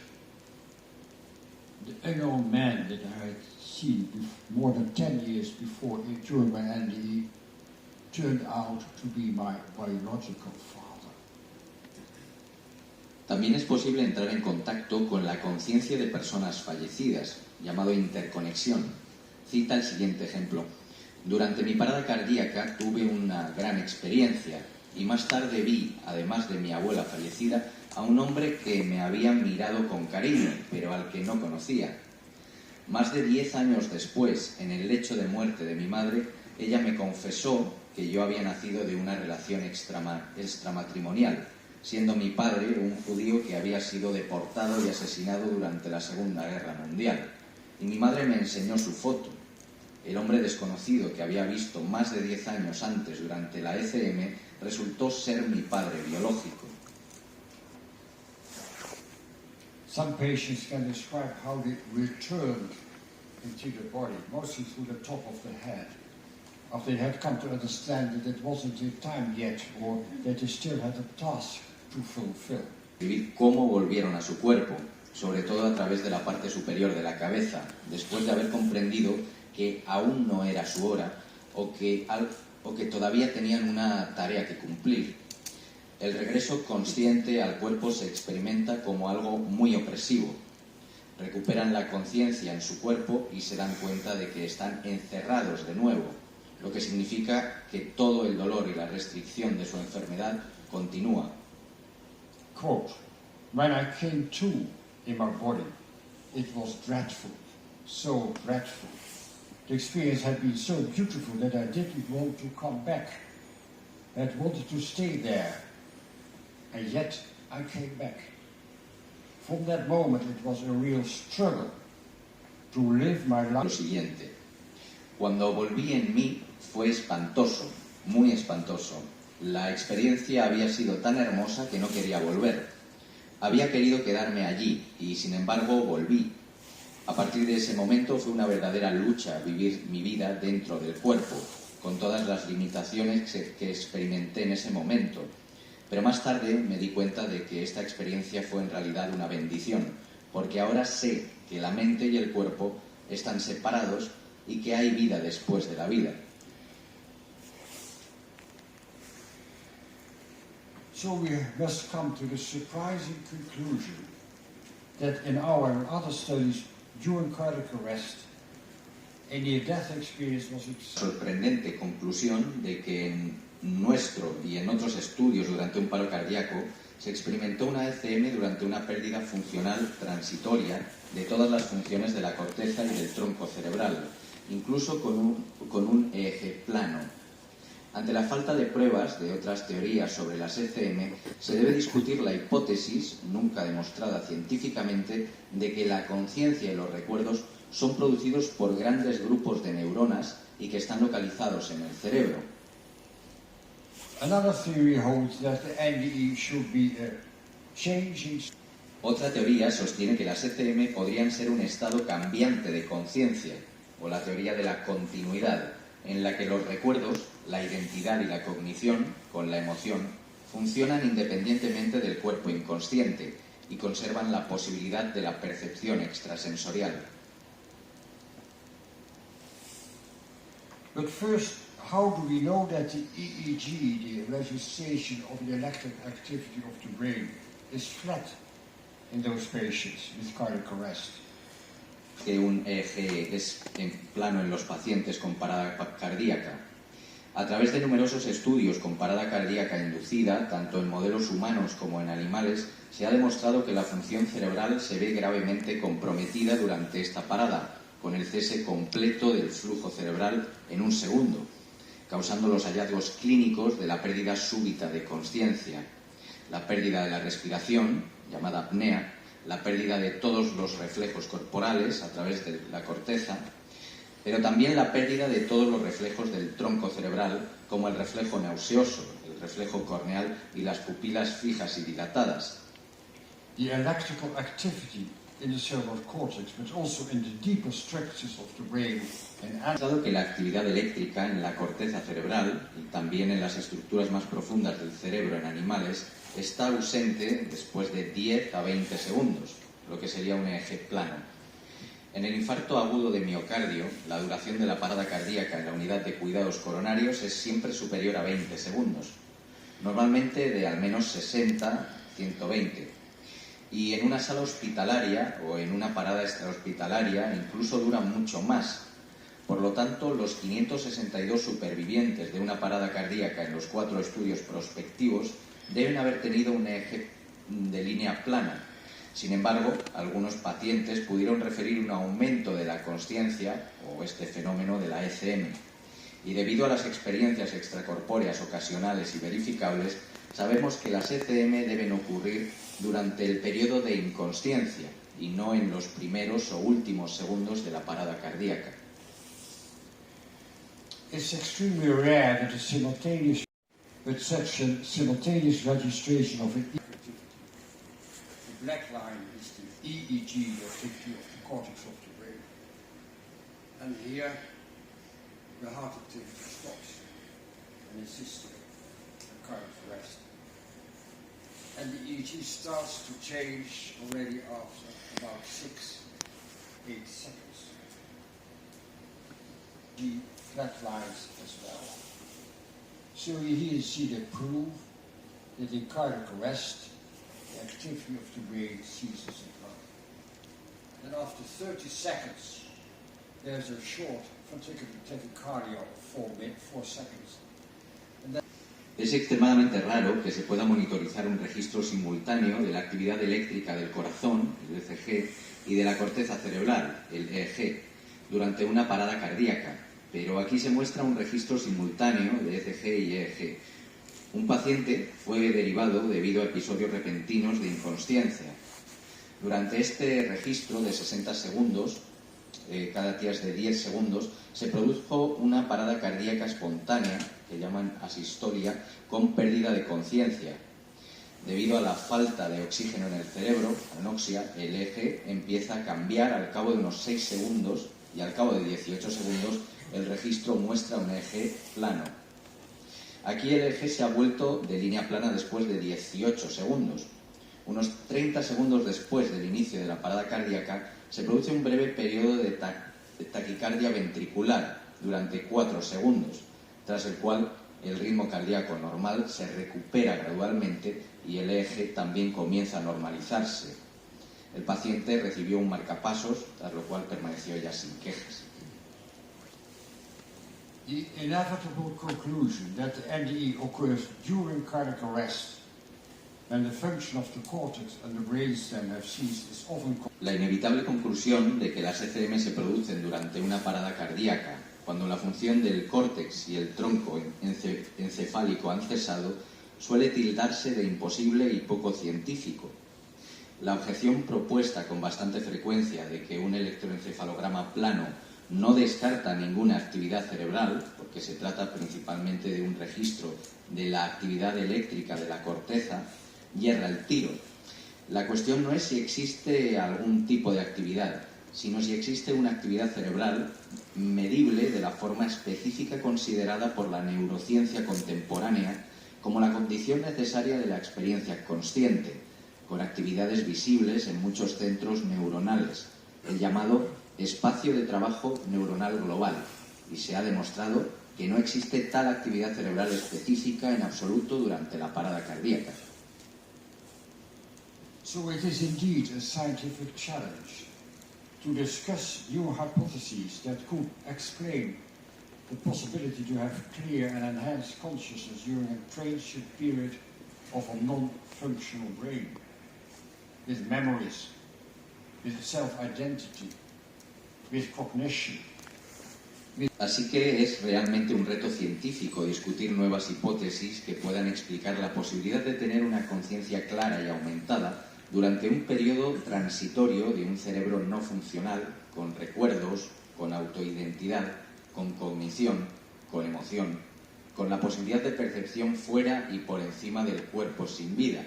S2: The unknown man that I had seen more than 10 years before during my NDE turned out to be my biological father.
S3: También es posible entrar en contacto con la conciencia de personas fallecidas, llamado interconexión. Cita el siguiente ejemplo. Durante mi parada cardíaca tuve una gran experiencia y más tarde vi, además de mi abuela fallecida, a un hombre que me había mirado con cariño, pero al que no conocía. Más de 10 años después, en el lecho de muerte de mi madre, ella me confesó que yo había nacido de una relación extramatrimonial, siendo mi padre un judío que había sido deportado y asesinado durante la Segunda Guerra Mundial. Y mi madre me enseñó su foto. El hombre desconocido que había visto más de 10 años antes durante la ECM resultó ser mi padre biológico.
S2: Some patients can describe how they returned into the body, mostly through the top of the head, after they had come to understand that it wasn't their time yet, or that they still had a task to fulfill.
S3: Vivir cómo volvieron a su cuerpo, sobre todo a través de la parte superior de la cabeza, después de haber comprendido que aún no era su hora o que todavía tenían una tarea que cumplir. El regreso consciente al cuerpo se experimenta como algo muy opresivo. Recuperan la conciencia en su cuerpo y se dan cuenta de que están encerrados de nuevo, lo que significa que todo el dolor y la restricción de su enfermedad continúa.
S2: Quote, when I came to in my body, it was dreadful, so dreadful. The experience had been so beautiful that I didn't want to come back. I had wanted to stay there. And yet I came back. From that moment it was a real struggle to live my life.
S3: Lo siguiente. Cuando volví en mí fue espantoso, muy espantoso. La experiencia había sido tan hermosa que no quería volver. Había querido quedarme allí y sin embargo volví. A partir de ese momento fue una verdadera lucha vivir mi vida dentro del cuerpo, con todas las limitaciones que experimenté en ese momento. Pero más tarde me di cuenta de que esta experiencia fue en realidad una bendición, porque ahora sé que la mente y el cuerpo están separados y que hay vida después de la vida.
S2: So we must come to the surprising conclusion that in our and other studies during cardiac arrest, a near-death experience was
S3: Sorprendente conclusión de que en nuestro y en otros estudios durante un paro cardíaco se experimentó una ECM durante una pérdida funcional transitoria de todas las funciones de la corteza y del tronco cerebral, incluso con un EEG plano. Ante la falta de pruebas de otras teorías sobre las ECM, se debe discutir la hipótesis, nunca demostrada científicamente, de que la conciencia y los recuerdos son producidos por grandes grupos de neuronas y que están localizados en el cerebro.
S2: Another theory holds that the NDE should be a changing.
S3: Otra teoría sostiene que las ECM podrían ser un estado cambiante de conciencia, o la teoría de la continuidad, en la que los recuerdos, la identidad y la cognición, con la emoción, funcionan independientemente del cuerpo inconsciente y conservan la posibilidad de la percepción extrasensorial.
S2: But first, how do we know that the EEG, the registration of the electric activity of the brain, is flat in those patients with cardiac arrest?
S3: Que un EEG es en plano en los pacientes con parada cardíaca. A través de numerosos estudios con parada cardíaca inducida, tanto en modelos humanos como en animales, se ha demostrado que la función cerebral se ve gravemente comprometida durante esta parada, con el cese completo del flujo cerebral en un segundo, causando los hallazgos clínicos de la pérdida súbita de consciencia, la pérdida de la respiración, llamada apnea, la pérdida de todos los reflejos corporales a través de la corteza, pero también la pérdida de todos los reflejos del tronco cerebral, como el reflejo nauseoso, el reflejo corneal y las pupilas fijas y dilatadas.
S2: The electrical activity in the cerebral cortex, but also in the deeper structures of the brain.
S3: Dado que la actividad eléctrica en la corteza cerebral y también en las estructuras más profundas del cerebro en animales está ausente después de 10 a 20 segundos, lo que sería un EEG plano. En el infarto agudo de miocardio, la duración de la parada cardíaca en la unidad de cuidados coronarios es siempre superior a 20 segundos, normalmente de al menos 60 a 120. Y en una sala hospitalaria o en una parada extrahospitalaria incluso dura mucho más. Por lo tanto, los 562 supervivientes de una parada cardíaca en los 4 estudios prospectivos deben haber tenido un EEG de línea plana. Sin embargo, algunos pacientes pudieron referir un aumento de la consciencia o este fenómeno de la ECM. Y debido a las experiencias extracorpóreas ocasionales y verificables, sabemos que las ECM deben ocurrir durante el periodo de inconsciencia y no en los primeros o últimos segundos de la parada cardíaca.
S2: It's extremely rare that a simultaneous registration of an EEG. The black line is the EEG, the activity of the cortex of the brain. And here, the heart activity stops and it's systole, the cardiac arrest. And the EEG starts to change already after about 6-8 seconds. The flat lines as well. So you here see the proof that in cardiac arrest, the activity of the brain ceases at birth. And after 30 seconds, there's a short ventricular tachycardia of 4 seconds.
S3: Es extremadamente raro que se pueda monitorizar un registro simultáneo de la actividad eléctrica del corazón, el ECG, y de la corteza cerebral, el EEG, durante una parada cardíaca, pero aquí se muestra un registro simultáneo de ECG y EEG. Un paciente fue derivado debido a episodios repentinos de inconsciencia. Durante este registro de 60 segundos, cada día es de 10 segundos, se produjo una parada cardíaca espontánea, que llaman asistolia, con pérdida de conciencia. Debido a la falta de oxígeno en el cerebro, anoxia, el EEG empieza a cambiar al cabo de unos 6 segundos y al cabo de 18 segundos el registro muestra un EEG plano. Aquí el eje se ha vuelto de línea plana después de 18 segundos. Unos 30 segundos después del inicio de la parada cardíaca se produce un breve periodo de taquicardia ventricular durante 4 segundos, tras el cual el ritmo cardíaco normal se recupera gradualmente y el eje también comienza a normalizarse. El paciente recibió un marcapasos, tras lo cual permaneció ya sin quejas.
S2: The inevitable conclusion that the NDE occurs during cardiac arrest when the function of the cortex and the brainstem have ceased is often called.
S3: La inevitable conclusión de que las ECM se producen durante una parada cardíaca, cuando la función del córtex y el tronco encefálico han cesado, suele tildarse de imposible y poco científico. La objeción propuesta con bastante frecuencia de que un electroencefalograma plano no descarta ninguna actividad cerebral, porque se trata principalmente de un registro de la actividad eléctrica de la corteza, yerra el tiro. La cuestión no es si existe algún tipo de actividad, sino si existe una actividad cerebral medible de la forma específica considerada por la neurociencia contemporánea como la condición necesaria de la experiencia consciente, con actividades visibles en muchos centros neuronales, el llamado espacio de trabajo neuronal global, y se ha demostrado que no existe tal actividad cerebral específica en absoluto durante la parada cardíaca.
S2: So it is indeed a scientific challenge to discuss new hypotheses that could explain the possibility to have clear and enhanced consciousness during a transient period of a non-functional brain, with memories, with self-identity, with cognition.
S3: Así que es realmente un reto científico discutir nuevas hipótesis que puedan explicar la posibilidad de tener una conciencia clara y aumentada durante un periodo transitorio de un cerebro no funcional, con recuerdos, con autoidentidad, con cognición, con emoción, con la posibilidad de percepción fuera y por encima del cuerpo sin vida,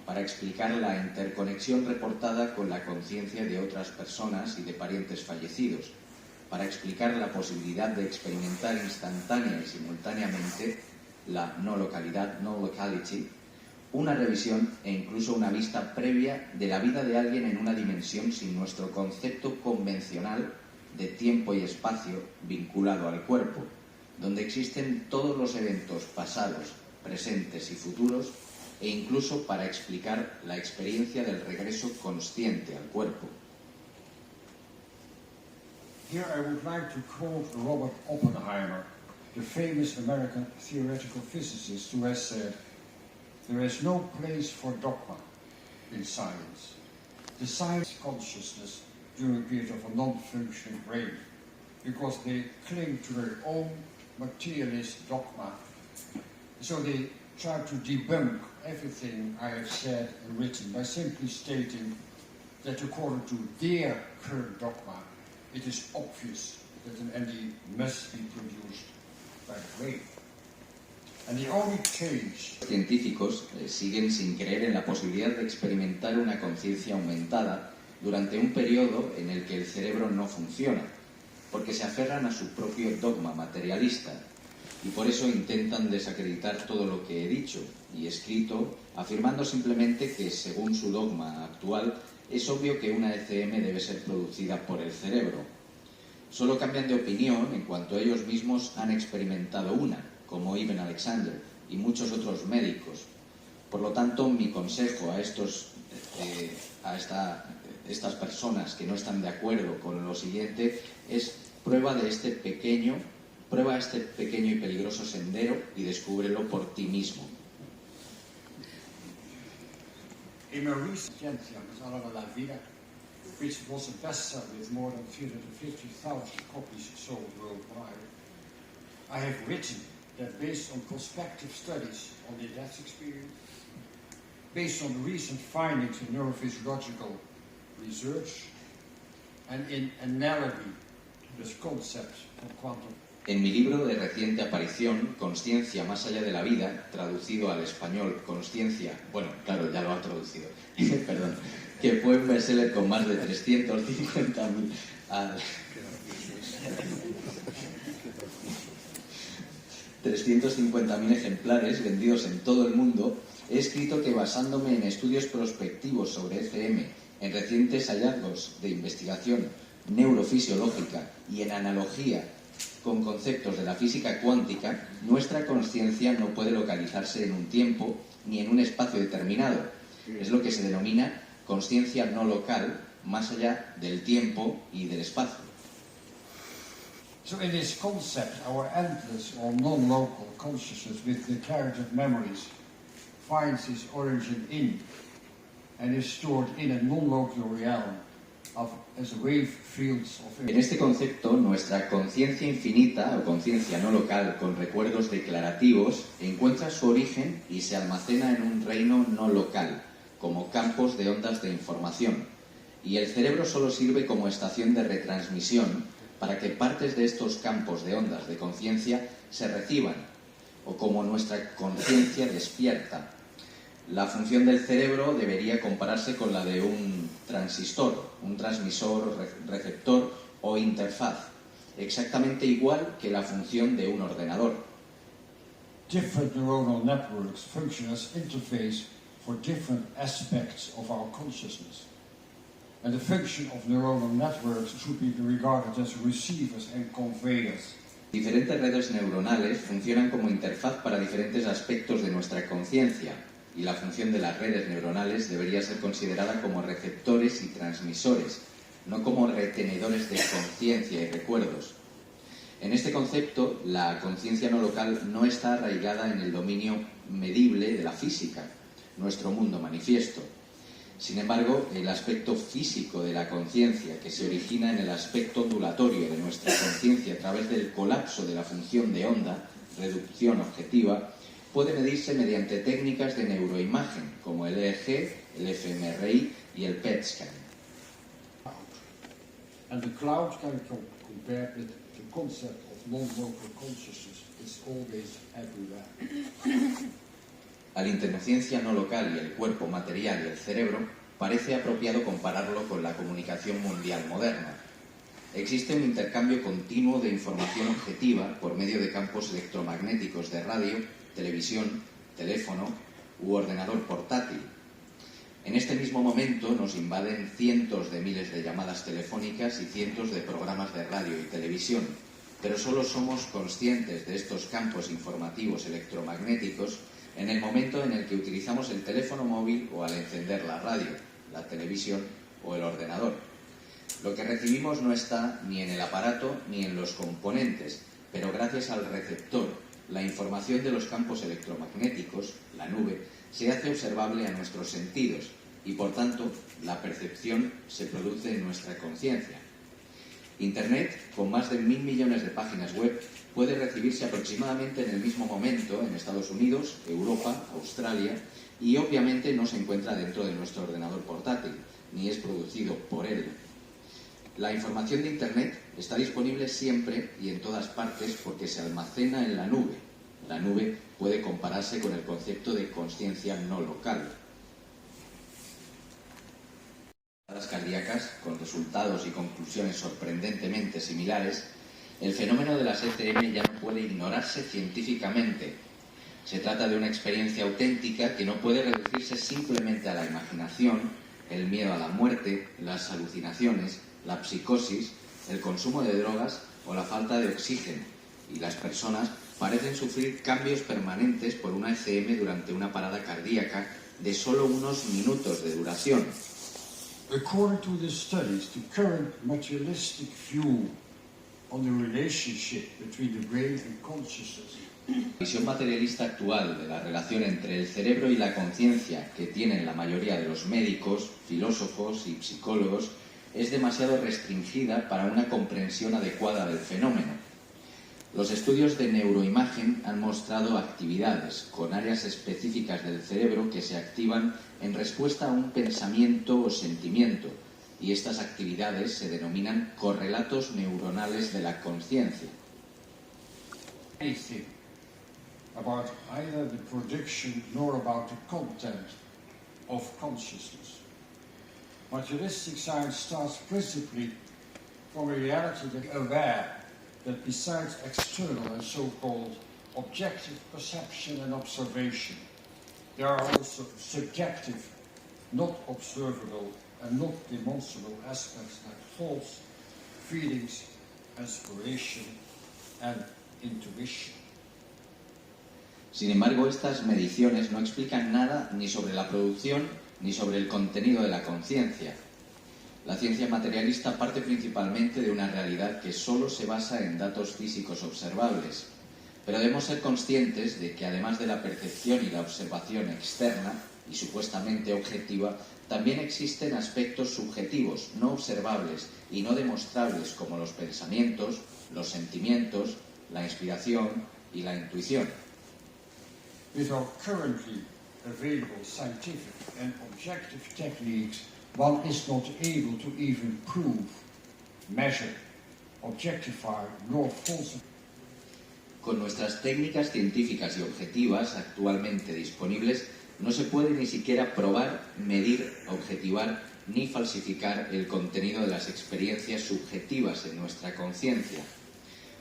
S3: para explicar la interconexión reportada con la conciencia de otras personas y de parientes fallecidos, para explicar la posibilidad de experimentar instantánea y simultáneamente la no localidad, no locality, una revisión e incluso una vista previa de la vida de alguien en una dimensión sin nuestro concepto convencional de tiempo y espacio vinculado al cuerpo, donde existen todos los eventos pasados, presentes y futuros, e incluso para explicar la experiencia del regreso consciente al cuerpo.
S2: Here I would like to quote Robert Oppenheimer, the famous American theoretical physicist who has said, "There is no place for dogma in science. The science consciousness during a period of a non-functioning brain, because they cling to their own materialist dogma. So they try to debunk everything I have said and written by simply stating that according to their current dogma, it is obvious that an NDE must be produced by the brain. And the only change."
S3: Los científicos siguen sin creer en la posibilidad de experimentar una conciencia aumentada durante un periodo en el que el cerebro no funciona, porque se aferran a su propio dogma materialista y por eso intentan desacreditar todo lo que he dicho y escrito, afirmando simplemente que, según su dogma actual, es obvio que una ECM debe ser producida por el cerebro. Solo cambian de opinión en cuanto ellos mismos han experimentado una, como Ibn Alexander y muchos otros médicos. Por lo tanto, mi consejo a estas personas que no están de acuerdo con lo siguiente es: prueba este pequeño y peligroso sendero y descúbrelo por ti mismo.
S2: In my recent Gentium is Alma la Vida, which was a bestseller with more than 350,000 copies sold worldwide, I have written that based on prospective studies on the death experience, based on recent findings in neurophysiological research, and in analogy with concepts of quantum.
S3: En mi libro de reciente aparición, Consciencia más allá de la vida, traducido al español Consciencia, bueno, claro, ya lo ha traducido, perdón, que fue un bestseller con más de 350.000 350.000 ejemplares vendidos en todo el mundo, he escrito que basándome en estudios prospectivos sobre ECM, en recientes hallazgos de investigación neurofisiológica y en analogía con conceptos de la física cuántica, nuestra consciencia no puede localizarse en un tiempo ni en un espacio determinado. Es lo que se denomina consciencia no local, más allá del tiempo y del espacio.
S2: So in this concept, our endless or non-local consciousness with declarative memories finds its origin in and is stored in a non-local realm as wave fields of...
S3: En este concepto, nuestra conciencia infinita o conciencia no local con recuerdos declarativos encuentra su origen y se almacena en un reino no local, como campos de ondas de información, y el cerebro solo sirve como estación de retransmisión para que partes de estos campos de ondas de conciencia se reciban, o como nuestra conciencia despierta. La función del cerebro debería compararse con la de un transistor, un transmisor, receptor o interfaz, exactamente igual que la función de un ordenador.
S2: Different neuronal networks function as interface for different aspects of our consciousness. And the function of neuronal networks should be regarded as receivers and conveyors.
S3: Diferentes redes neuronales funcionan como interfaz para diferentes aspectos de nuestra conciencia, y la función de las redes neuronales debería ser considerada como receptores y transmisores, no como retenedores de conciencia y recuerdos. En este concepto, la conciencia no local no está arraigada en el dominio medible de la física, nuestro mundo manifiesto. Sin embargo, el aspecto físico de la conciencia, que se origina en el aspecto ondulatorio de nuestra conciencia a través del colapso de la función de onda, reducción objetiva, puede medirse mediante técnicas de neuroimagen, como el EEG, el fMRI y el PET scan.
S2: And the cloud can be compared with the concept of non-local consciousness. It's always everywhere.
S3: A la interconsciencia no local y el cuerpo material y el cerebro, parece apropiado compararlo con la comunicación mundial moderna. Existe un intercambio continuo de información objetiva por medio de campos electromagnéticos de radio, televisión, teléfono u ordenador portátil. En este mismo momento nos invaden cientos de miles de llamadas telefónicas y cientos de programas de radio y televisión, pero solo somos conscientes de estos campos informativos electromagnéticos en el momento en el que utilizamos el teléfono móvil o al encender la radio, la televisión o el ordenador. Lo que recibimos no está ni en el aparato ni en los componentes, pero gracias al receptor, la información de los campos electromagnéticos, la nube, se hace observable a nuestros sentidos y, por tanto, la percepción se produce en nuestra conciencia. Internet, con más de 1.000 millones de páginas web, puede recibirse aproximadamente en el mismo momento en Estados Unidos, Europa, Australia, y obviamente no se encuentra dentro de nuestro ordenador portátil, ni es producido por él. La información de Internet está disponible siempre y en todas partes porque se almacena en la nube. La nube puede compararse con el concepto de consciencia no local. Las cardíacas, con resultados y conclusiones sorprendentemente similares, el fenómeno de las ECM ya no puede ignorarse científicamente. Se trata de una experiencia auténtica que no puede reducirse simplemente a la imaginación, el miedo a la muerte, las alucinaciones, la psicosis, el consumo de drogas o la falta de oxígeno, y las personas parecen sufrir cambios permanentes por una ECM durante una parada cardíaca de solo unos minutos de duración.
S2: According to the studies, the current materialistic view on the relationship between the brain and consciousness.
S3: La visión materialista actual de la relación entre el cerebro y la conciencia que tienen la mayoría de los médicos, filósofos y psicólogos es demasiado restringida para una comprensión adecuada del fenómeno. Los estudios de neuroimagen han mostrado actividades con áreas específicas del cerebro que se activan en respuesta a un pensamiento o sentimiento, y estas actividades se denominan correlatos neuronales de la conciencia.
S2: Anything about either the prediction nor about the content of consciousness. Materialistic science starts principally from a reality that is aware that besides external and so-called objective perception and observation. There are also subjective, not observable and not demonstrable aspects like thoughts, feelings, aspiration and intuition.
S3: Sin embargo, estas mediciones no explican nada ni sobre la producción ni sobre el contenido de la conciencia. La ciencia materialista parte principalmente de una realidad que solo se basa en datos físicos observables, pero debemos ser conscientes de que además de la percepción y la observación externa y supuestamente objetiva, también existen aspectos subjetivos, no observables y no demostrables como los pensamientos, los sentimientos, la inspiración y la intuición.
S2: With our currently available scientific and objective techniques, one is not able to even prove, measure, objectify, nor falsify.
S3: Con nuestras técnicas científicas y objetivas actualmente disponibles, no se puede ni siquiera probar, medir, objetivar ni falsificar el contenido de las experiencias subjetivas en nuestra conciencia.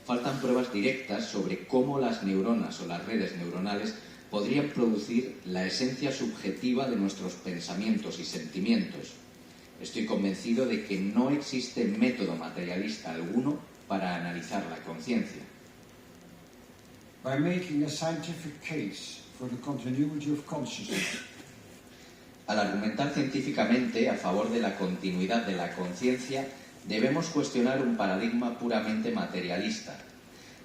S3: Faltan pruebas directas sobre cómo las neuronas o las redes neuronales podrían producir la esencia subjetiva de nuestros pensamientos y sentimientos. Estoy convencido de que no existe método materialista alguno para analizar la conciencia.
S2: By making a scientific case for the continuity of consciousness,
S3: al argumentar científicamente a favor de la continuidad de la conciencia, debemos cuestionar un paradigma puramente materialista,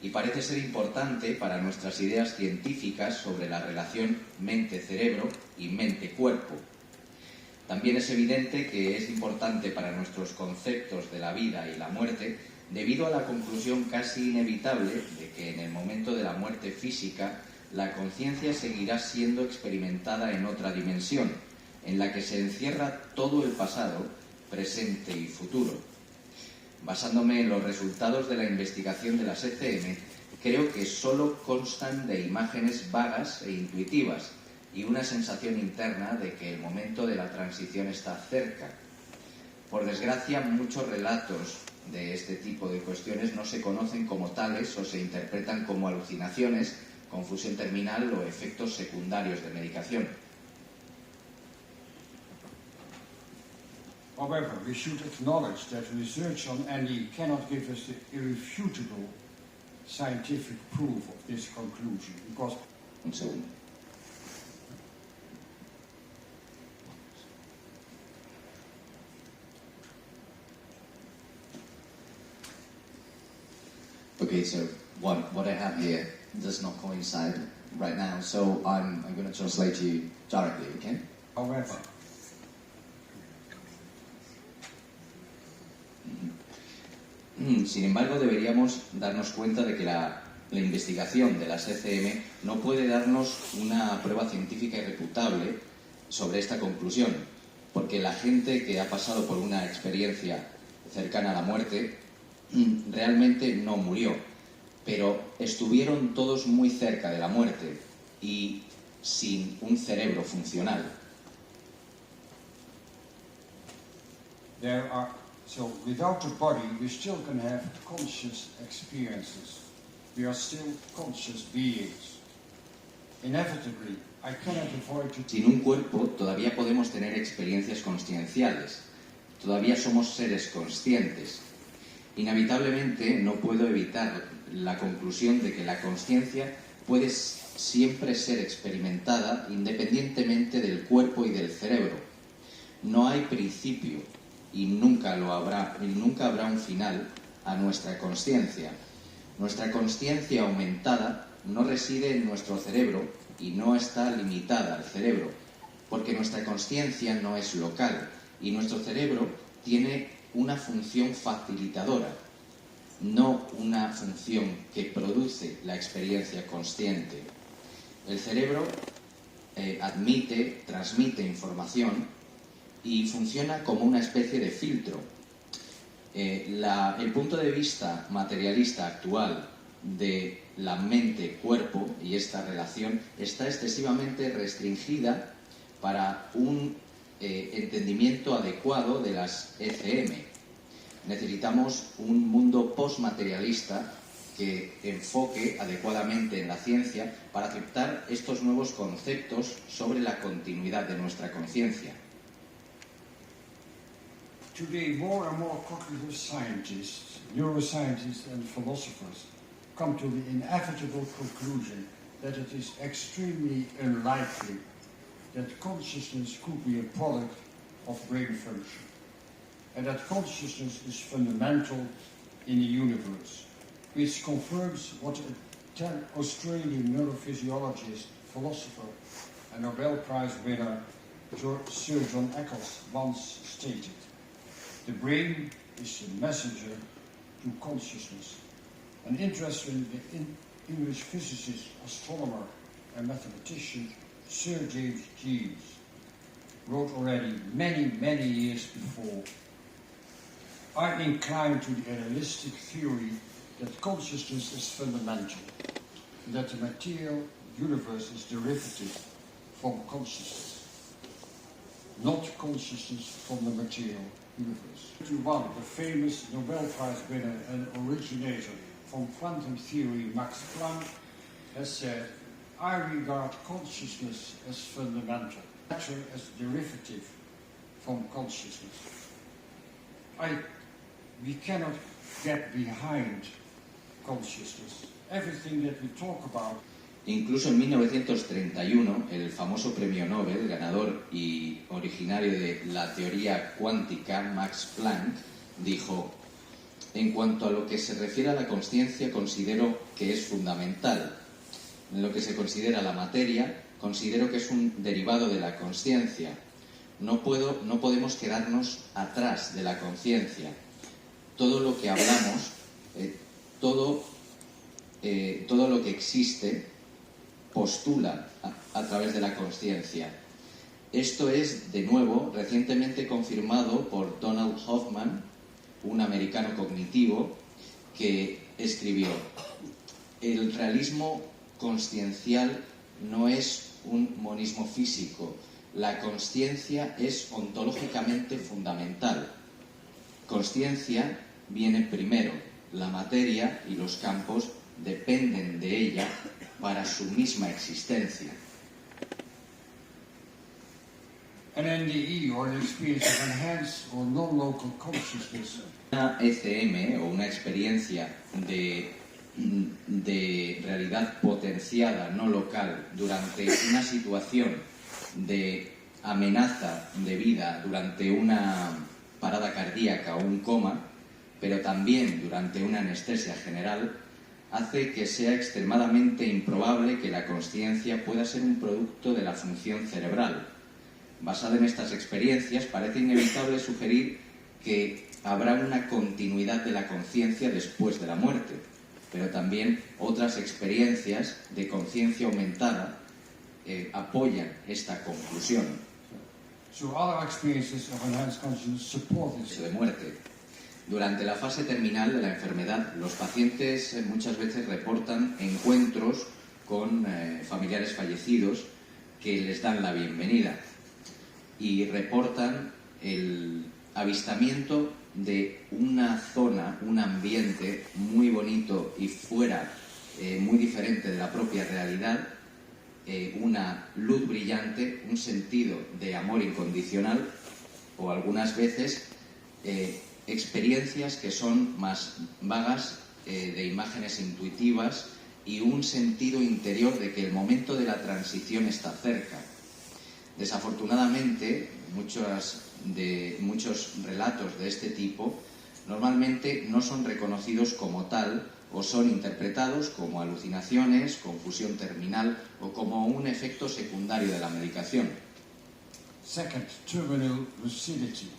S3: y parece ser importante para nuestras ideas científicas sobre la relación mente-cerebro y mente-cuerpo. También es evidente que es importante para nuestros conceptos de la vida y la muerte, debido a la conclusión casi inevitable de que en el momento de la muerte física, la conciencia seguirá siendo experimentada en otra dimensión, en la que se encierra todo el pasado, presente y futuro. Basándome en los resultados de la investigación de las ECM, creo que solo constan de imágenes vagas e intuitivas y una sensación interna de que el momento de la transición está cerca. Por desgracia, muchos relatos de este tipo de cuestiones no se conocen como tales o se interpretan como alucinaciones, confusión terminal o efectos secundarios de medicación.
S2: however, we should acknowledge that research on NE cannot give us the irrefutable scientific proof of this conclusion, because
S3: Un segundo.
S4: Okay, so what I have here does not coincide right now, so I'm going to translate to you directly, okay?
S2: however,
S3: Sin embargo, deberíamos darnos cuenta de que la investigación de las ECM no puede darnos una prueba científica irrefutable sobre esta conclusión, porque la gente que ha pasado por una experiencia cercana a la muerte realmente no murió, pero estuvieron todos muy cerca de la muerte y sin un cerebro funcional.
S2: So without the body, we still can have conscious experiences. We are still conscious beings. Inevitably, I cannot avoid to...
S3: Sin un cuerpo todavía podemos tener experiencias conscienciales. Todavía somos seres conscientes. Inevitablemente no puedo evitar la conclusión de que la consciencia puede siempre ser experimentada independientemente del cuerpo y del cerebro. No hay principio y nunca habrá un final a nuestra consciencia. Nuestra consciencia aumentada no reside en nuestro cerebro y no está limitada al cerebro, porque nuestra consciencia no es local y nuestro cerebro tiene una función facilitadora, no una función que produce la experiencia consciente. El cerebro transmite información y funciona como una especie de filtro. El punto de vista materialista actual de la mente-cuerpo y esta relación está excesivamente restringida para un entendimiento adecuado de las ECM. Necesitamos un mundo postmaterialista que enfoque adecuadamente en la ciencia para aceptar estos nuevos conceptos sobre la continuidad de nuestra conciencia.
S2: Today, more and more cognitive scientists, neuroscientists and philosophers come to the inevitable conclusion that it is extremely unlikely that consciousness could be a product of brain function, and that consciousness is fundamental in the universe, which confirms what a Australian neurophysiologist, philosopher and Nobel Prize winner Sir John Eccles once stated. The brain is the messenger to consciousness. An interesting English physicist, astronomer and mathematician Sir James Jeeves wrote already many years before, "I incline to the analytic theory that consciousness is fundamental, and that the material universe is derivative from consciousness, not consciousness from the material universe." The famous Nobel Prize winner and originator from quantum theory, Max Planck, has said, "I regard consciousness as fundamental, matter as derivative from consciousness." We cannot get behind consciousness. Everything that we talk about.
S3: Incluso en 1931, el famoso premio Nobel, ganador y originario de la teoría cuántica, Max Planck, dijo: "En cuanto a lo que se refiere a la consciencia, considero que es fundamental. En lo que se considera la materia, considero que es un derivado de la consciencia. No podemos quedarnos atrás de la conciencia. Todo lo que hablamos, todo lo que existe, postula a través de la consciencia". Esto es, de nuevo, recientemente confirmado por Donald Hoffman, un americano cognitivo, que escribió: "El realismo consciencial no es un monismo físico. La consciencia es ontológicamente fundamental. Consciencia viene primero. La materia y los campos dependen de ella para su misma existencia".
S2: An NDE, or an experience of enhanced or non-local consciousness.
S3: Una ECM, o una experiencia de realidad potenciada no local durante una situación de amenaza de vida, durante una parada cardíaca o un coma, pero también durante una anestesia general, hace que sea extremadamente improbable que la consciencia pueda ser un producto de la función cerebral. Basada en estas experiencias, parece inevitable sugerir que habrá una continuidad de la conciencia después de la muerte, pero también otras experiencias de conciencia aumentada apoyan esta conclusión.
S2: So other experiences of enhanced consciousness support this.
S3: De muerte. Durante la fase terminal de la enfermedad, los pacientes muchas veces reportan encuentros con familiares fallecidos que les dan la bienvenida y reportan el avistamiento de una zona, un ambiente muy bonito y fuera, muy diferente de la propia realidad, una luz brillante, un sentido de amor incondicional, o algunas veces experiencias que son más vagas, de imágenes intuitivas y un sentido interior de que el momento de la transición está cerca. Desafortunadamente, muchos relatos de este tipo normalmente no son reconocidos como tal o son interpretados como alucinaciones, confusión terminal o como un efecto secundario de la medicación.
S2: Second, terminal lucidity.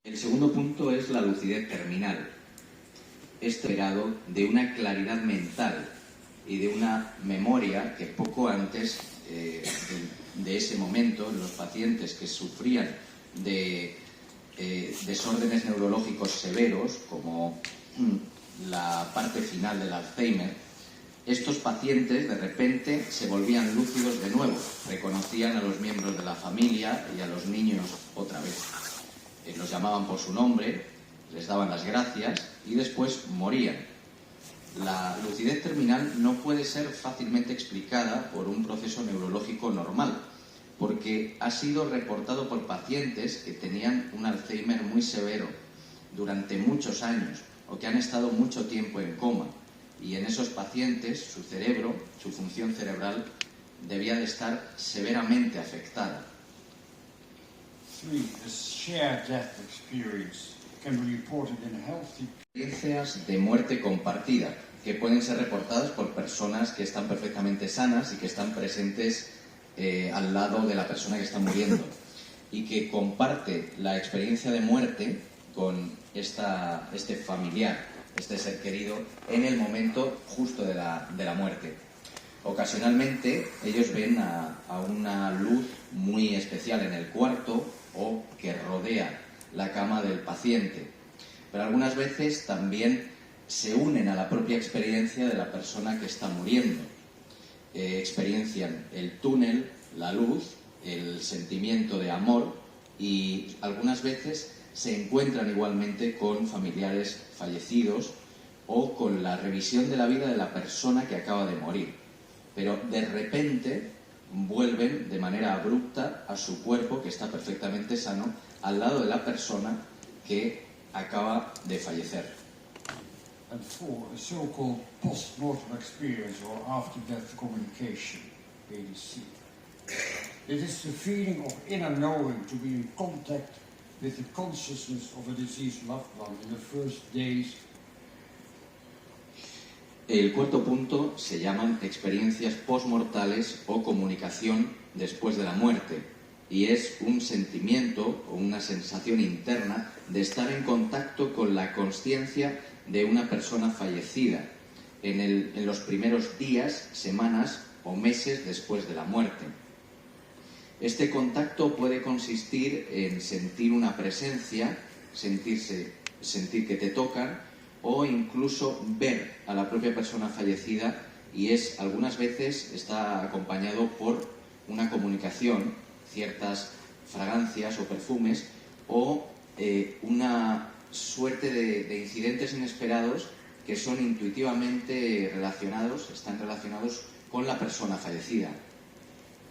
S3: El segundo punto es la lucidez terminal. Esto esperado de una claridad mental y de una memoria que poco antes de ese momento, los pacientes que sufrían de desórdenes neurológicos severos, como la parte final del Alzheimer, estos pacientes de repente se volvían lúcidos de nuevo, reconocían a los miembros de la familia y a los niños otra vez. Los llamaban por su nombre, les daban las gracias y después morían. La lucidez terminal no puede ser fácilmente explicada por un proceso neurológico normal, porque ha sido reportado por pacientes que tenían un Alzheimer muy severo durante muchos años o que han estado mucho tiempo en coma, y en esos pacientes su cerebro, su función cerebral, debía de estar severamente afectada.
S2: 3. A shared death experience can be reported in healthy
S3: Experiencias de muerte compartida, que pueden ser reportadas por personas que están perfectamente sanas y que están presentes al lado de la persona que está muriendo, y que comparte la experiencia de muerte con este familiar, este ser querido, en el momento justo de la muerte. Ocasionalmente ellos ven a una luz muy especial en el cuarto o que rodea la cama del paciente, pero algunas veces también se unen a la propia experiencia de la persona que está muriendo. Experiencian el túnel, la luz, el sentimiento de amor, y algunas veces se encuentran igualmente con familiares fallecidos o con la revisión de la vida de la persona que acaba de morir. Pero de repente vuelven de manera abrupta a su cuerpo, que está perfectamente sano, al lado de la persona que acaba de fallecer.
S2: and 4. A so-called post-mortem experience or after-death communication, ADC. It is the feeling of inner knowing, to be in contact with the consciousness of a deceased loved one in the first days.
S3: El cuarto punto se llaman experiencias postmortales o comunicación después de la muerte, y es un sentimiento o una sensación interna de estar en contacto con la consciencia de una persona fallecida en los primeros días, semanas o meses después de la muerte. Este contacto puede consistir en sentir una presencia, sentir que te tocan, o incluso ver a la propia persona fallecida, y algunas veces está acompañado por una comunicación, ciertas fragancias o perfumes, o una suerte de incidentes inesperados que son intuitivamente están relacionados con la persona fallecida.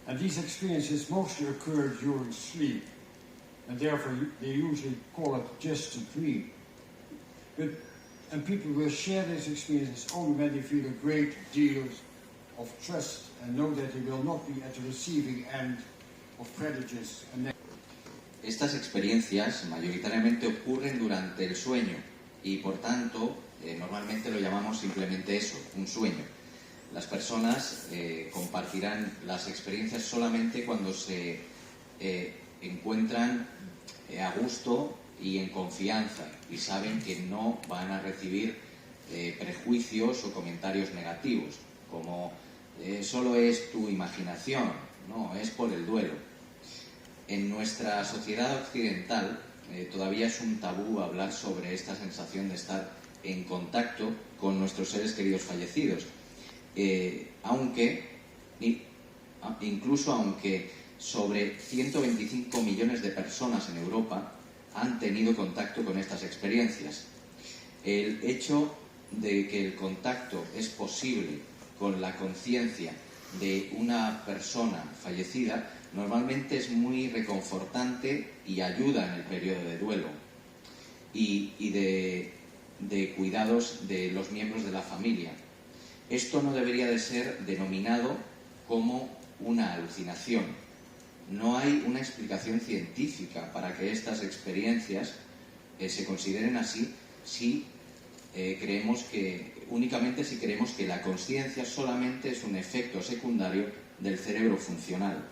S2: And these experiences mostly occur during sleep, and therefore they usually call it just a dream. And people will share these experiences only when they feel a great deal of trust and know that they will not be at the receiving end of prejudice and
S3: Estas experiencias mayoritariamente ocurren durante el sueño y, por tanto, normalmente lo llamamos simplemente eso, un sueño. Las personas compartirán las experiencias solamente cuando se encuentran a gusto y en confianza y saben que no van a recibir prejuicios o comentarios negativos, como solo es tu imaginación, no, es por el duelo. En nuestra sociedad occidental todavía es un tabú hablar sobre esta sensación de estar en contacto con nuestros seres queridos fallecidos, incluso aunque sobre 125 millones de personas en Europa han tenido contacto con estas experiencias. El hecho de que el contacto es posible con la conciencia de una persona fallecida normalmente es muy reconfortante y ayuda en el periodo de duelo y de cuidados de los miembros de la familia. Esto no debería de ser denominado como una alucinación. No hay una explicación científica para que estas experiencias se consideren así únicamente si creemos que la consciencia solamente es un efecto secundario del cerebro funcional.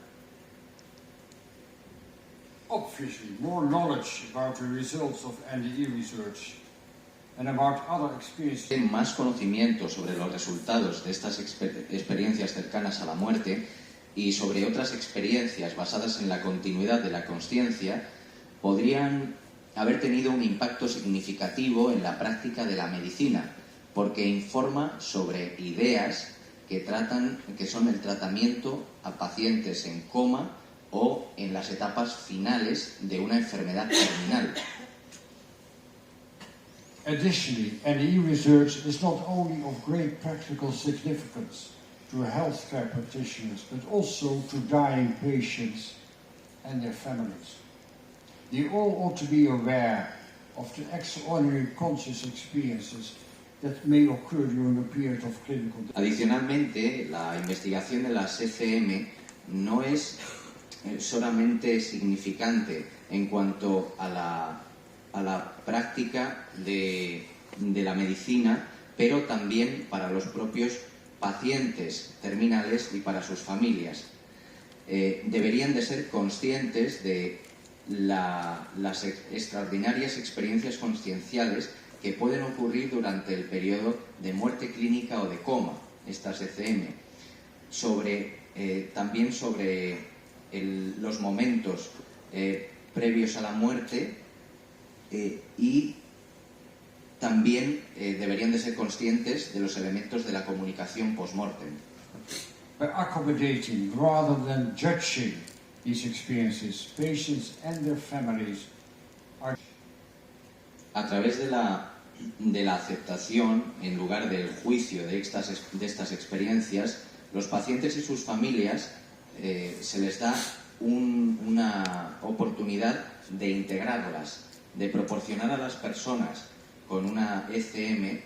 S2: obviously more knowledge about the results of NDE research and about other experiences.
S3: Más conocimiento sobre los resultados de estas experiencias cercanas a la muerte y sobre otras experiencias basadas en la continuidad de la consciencia podrían haber tenido un impacto significativo en la práctica de la medicina, porque informa sobre ideas que son el tratamiento a pacientes en coma o en las etapas finales de una enfermedad terminal.
S2: Additionally, NEE research is not only of great practical significance to healthcare practitioners, but also to dying patients and their families. They all ought to be aware of the extraordinary conscious experiences that may occur during a period of clinical death.
S3: Adicionalmente, la investigación de las ECM no es solamente significante en cuanto a la práctica de la medicina, pero también para los propios pacientes terminales y para sus familias. Deberían de ser conscientes de las extraordinarias experiencias conscienciales que pueden ocurrir durante el periodo de muerte clínica o de coma, estas ECM, también sobre los momentos previos a la muerte y también deberían de ser conscientes de los elementos de la comunicación post-mortem.
S2: By accommodating rather than judging these experiences, patients and their families are...
S3: A través de la aceptación, en lugar del juicio de estas experiencias, los pacientes y sus familias se les da una oportunidad de integrarlas, de proporcionar a las personas con una ECM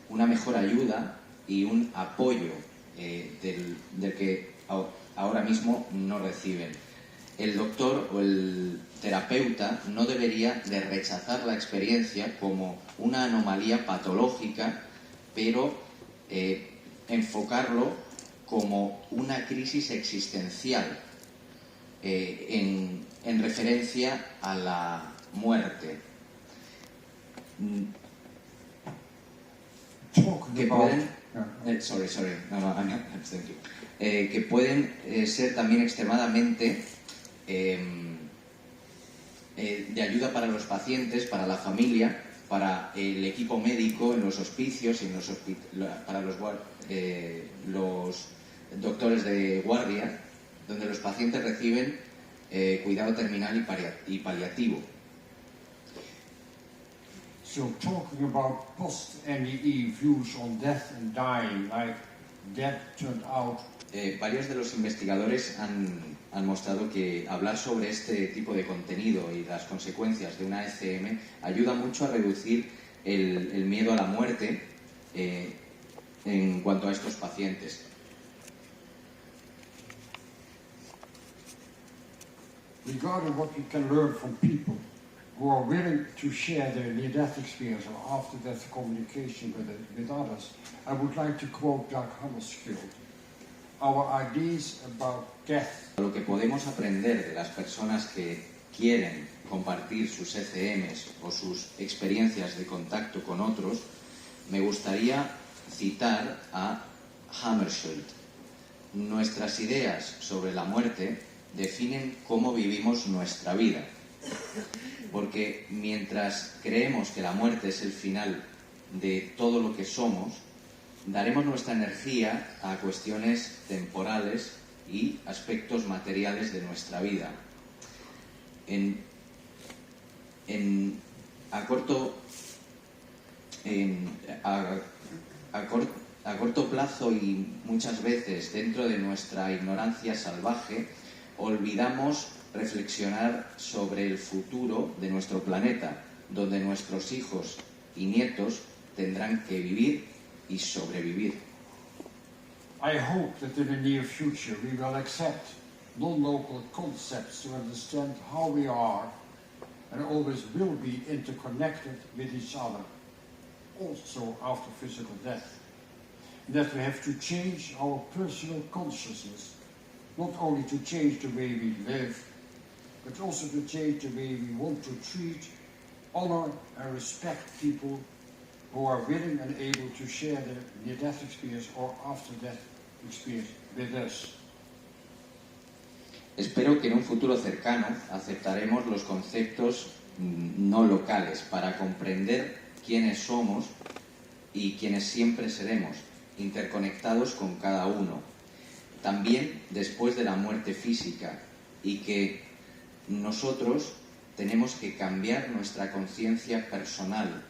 S3: una mejor ayuda y un apoyo del que ahora mismo no reciben. El doctor o el terapeuta no debería de rechazar la experiencia como una anomalía patológica, pero enfocarlo como una crisis existencial en referencia a la muerte. Que pueden, que pueden ser también extremadamente de ayuda para los pacientes, para la familia, para el equipo médico en los hospicios y para los doctores de guardia, donde los pacientes reciben cuidado terminal y paliativo.
S2: So talking about post-NEE views on death and dying, like death turned out...
S3: Varios de los investigadores han mostrado que hablar sobre este tipo de contenido y las consecuencias de una ECM ayuda mucho a reducir el miedo a la muerte en cuanto a estos pacientes.
S2: Regarding what we can learn from people who are willing to share their near-death experience or after-death communication with others, I would like to quote Doug Hummelskill. Our ideas about death.
S3: Lo que podemos aprender de las personas que quieren compartir sus ECMs o sus experiencias de contacto con otros, me gustaría citar a Hammarskjöld. Nuestras ideas sobre la muerte definen cómo vivimos nuestra vida. Porque mientras creemos que la muerte es el final de todo lo que somos, daremos nuestra energía a cuestiones temporales y aspectos materiales de nuestra vida. A corto plazo y muchas veces dentro de nuestra ignorancia salvaje, olvidamos reflexionar sobre el futuro de nuestro planeta, donde nuestros hijos y nietos tendrán que vivir y sobrevivir.
S2: I hope that in the near future we will accept non-local concepts to understand how we are and always will be interconnected with each other, also after physical death. And that we have to change our personal consciousness, not only to change the way we live, but also to change the way we want to treat, honor and respect people who are willing and able to share their near-death experience or after-death experience with us.
S3: Espero que en un futuro cercano aceptaremos los conceptos no locales para comprender quiénes somos y quiénes siempre seremos, interconectados con cada uno. También después de la muerte física, y que nosotros tenemos que cambiar nuestra conciencia personal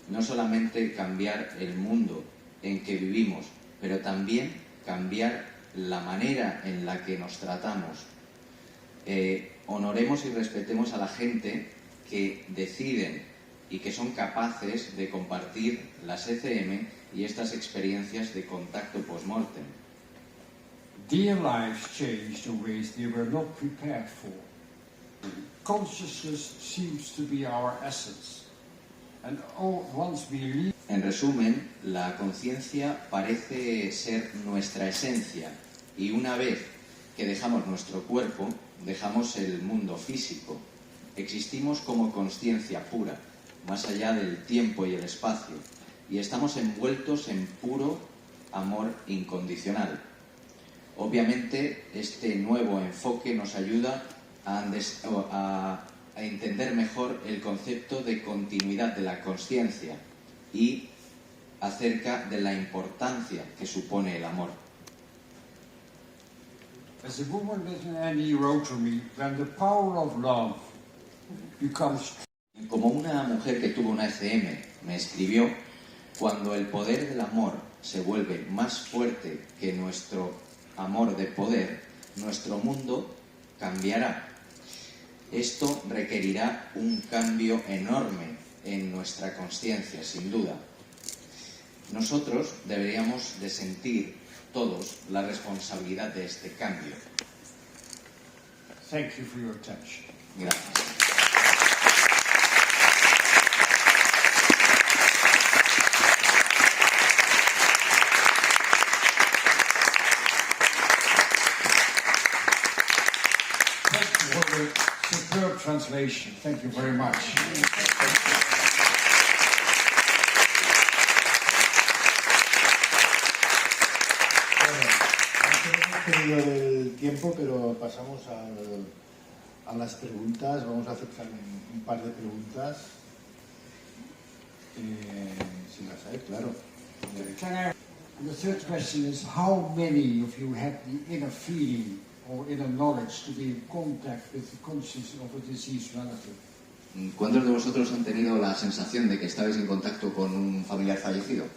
S3: no solamente cambiar el mundo en que vivimos, pero también cambiar la manera en la que nos tratamos. Honoremos y respetemos a la gente que deciden y que son capaces de compartir las ECM y estas experiencias de contacto post-mortem.
S2: Their lives changed in ways they were not prepared for. Consciousness seems to be our essence, and once we leave.
S3: En resumen, la conciencia parece ser nuestra esencia, y una vez que dejamos nuestro cuerpo, dejamos el mundo físico. Existimos como conciencia pura, más allá del tiempo y el espacio, y estamos envueltos en puro amor incondicional. Obviamente, este nuevo enfoque nos ayuda a entender mejor el concepto de continuidad de la conciencia y acerca de la importancia que supone el amor.
S2: As a woman with an NE wrote to me, when the power of love becomes.
S3: Como una mujer que tuvo una ECM me escribió, cuando el poder del amor se vuelve más fuerte que nuestro amor de poder, nuestro mundo cambiará. Esto requerirá un cambio enorme en nuestra conciencia, sin duda. Nosotros deberíamos de sentir todos la responsabilidad de este cambio.
S2: Thank you for your attention.
S3: Gracias.
S2: For the superb translation. Thank you very much.
S5: Tenido del tiempo, pero pasamos a las preguntas. Vamos a aceptar un par de preguntas. Si las hay, claro.
S2: And the third question is, how many of you had the inner feeling or inner knowledge to be in contact with the consciousness of a deceased relative?
S3: ¿Cuántos de vosotros han tenido la sensación de que estabais en contacto con un familiar fallecido?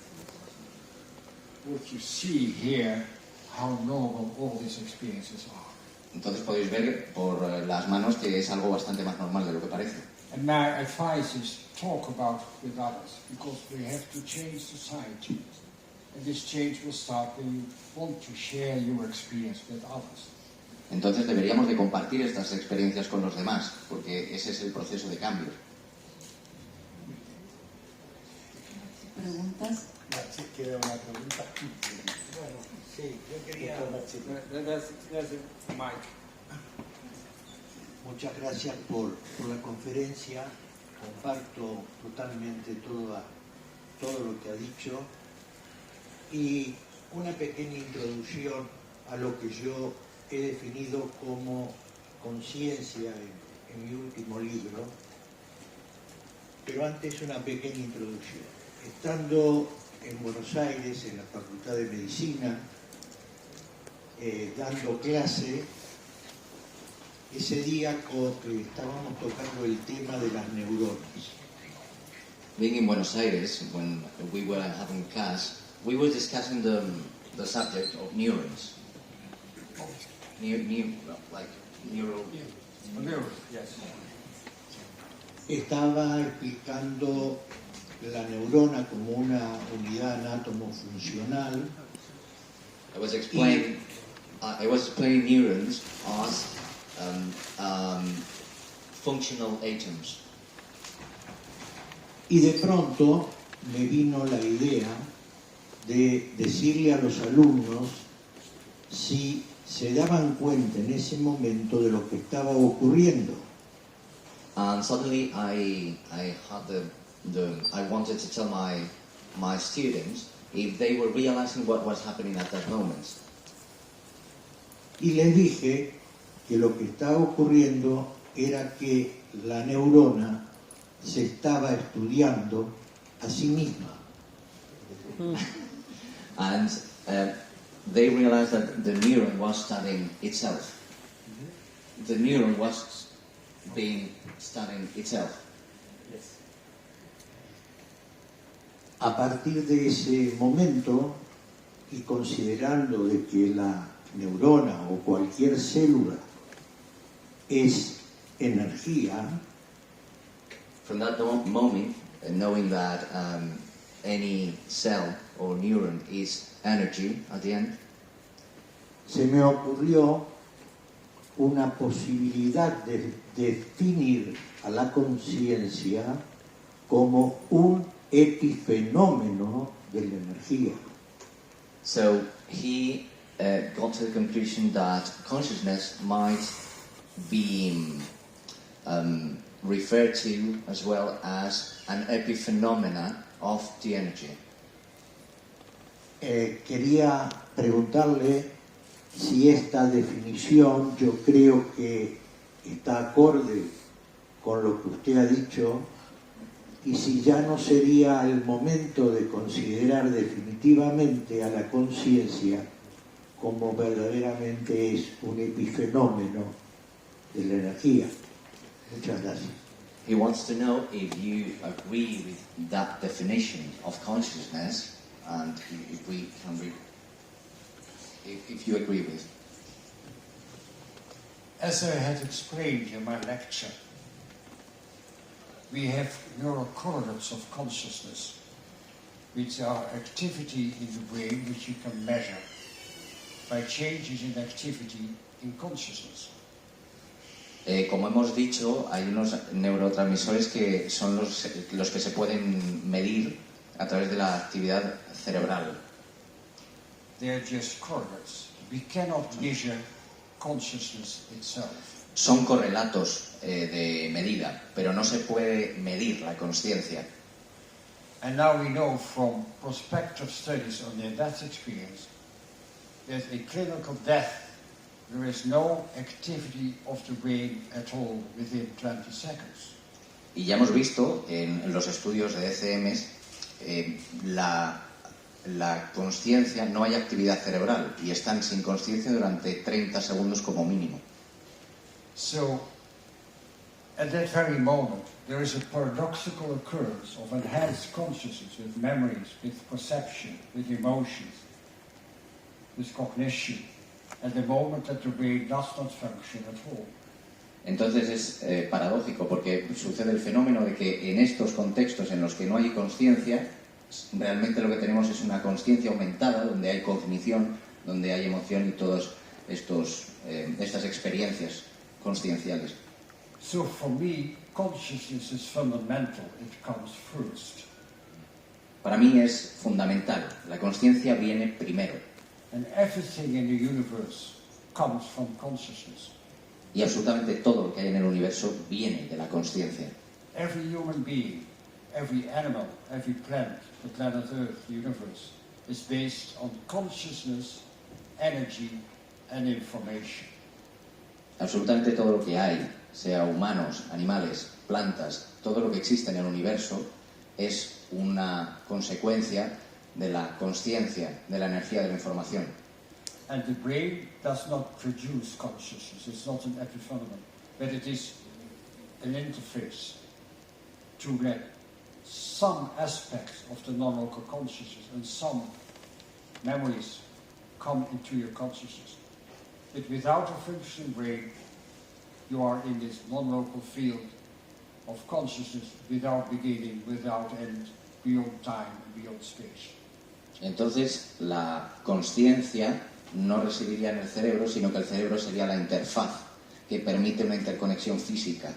S2: What you see here, how normal all these experiences are.
S3: Entonces podéis ver por las manos que es algo bastante más normal de lo que parece.
S2: And my advice is talk about it with others, because we have to change society. And this change will start when you want to share your experience with others.
S3: Entonces deberíamos de compartir estas experiencias con los demás, porque ese es el proceso de cambio.
S6: ¿Preguntas?
S5: Machi, ¿quiere una pregunta?
S1: Bueno, sí, yo quería... Muchas gracias por la conferencia. Comparto totalmente todo lo que ha dicho. Y una pequeña introducción a lo que yo he definido como conciencia en mi último libro. Pero antes una pequeña introducción. Estando en Buenos Aires, en la Facultad de Medicina, dando clase, ese día que estábamos tocando el tema de las neuronas.
S3: Being in Buenos Aires, when we were having class, we were discussing the subject of neurons. Neural.
S2: Yes.
S1: Estaba explicando la neurona como una unidad anátomo-funcional.
S3: I was explaining neurons as functional atoms.
S1: Y de pronto me vino la idea de decirle a los alumnos si se daban cuenta en ese momento de lo que estaba ocurriendo.
S3: And suddenly I wanted to tell my students if they were realizing what was happening at that moment.
S1: Y les dije que lo que estaba ocurriendo era que la neurona se estaba estudiando a sí misma.
S3: And they realized that the neuron was studying itself. The neuron was studying itself.
S6: A partir de ese momento, y considerando de que la neurona o cualquier célula es energía,
S4: From that moment, knowing that any cell or neuron is energy at the end,
S6: se me ocurrió una posibilidad de definir a la conciencia como un epifenómeno de la energía.
S4: so he got to the conclusion that consciousness might be referred to as well as an epiphenomena of the energy.
S6: Quería preguntarle si esta definición, yo creo que está acorde con lo que usted ha dicho, y si ya no sería el momento de considerar definitivamente a la conciencia como verdaderamente es un epifenómeno de la energía. Muchas gracias.
S4: He wants to know if you agree with that definition of consciousness, and if we can if you agree with.
S2: As I had explained in my lecture, we have neurocorrelates of consciousness, which are activity in the brain which you can measure by changes in activity in consciousness.
S3: Como hemos dicho, hay unos neurotransmisores que son los que se pueden medir a través de la actividad cerebral.
S2: They are just correlates. We cannot measure consciousness itself.
S3: Son correlatos de medida, pero no se puede medir la consciencia.
S2: And now we know from prospective studies on their death experience that a clinical death, there is no activity of the brain at all within 20 seconds.
S3: Y ya hemos visto en los estudios de ECMs la consciencia, no hay actividad cerebral y están sin consciencia durante 30 segundos como mínimo.
S2: So, at that very moment, there is a paradoxical occurrence of enhanced consciousness with memories, with perception, with emotions, with cognition, at the moment that the brain does not function at all.
S3: Entonces es paradójico porque sucede el fenómeno de que en estos contextos en los que no hay consciencia, realmente lo que tenemos es una consciencia aumentada, donde hay cognición, donde hay emoción y todas estas experiencias conscienciales.
S2: So for me, consciousness is fundamental. It comes first.
S3: Para mí es fundamental. La consciencia viene primero.
S2: And everything in the universe comes from consciousness.
S3: Y absolutamente todo lo que hay en el universo viene de la consciencia.
S2: Every human being, every animal, every plant, the planet Earth, the universe, is based on consciousness, energy, and information.
S3: Absolutamente todo lo que hay, sea humanos, animales, plantas, todo lo que existe en el universo es una consecuencia de la consciencia, de la energía, de la información.
S2: And the brain does not produce consciousness. It's not an epiphenomenon, but it is an interface to let some aspects of the non-local consciousness and some memories come into your consciousness. But without a functioning brain, you are in this non-local field of consciousness without beginning, without end, beyond time, beyond space.
S3: Entonces, la consciencia no residiría en el cerebro, sino que el cerebro sería la interfaz que permite una interconexión física.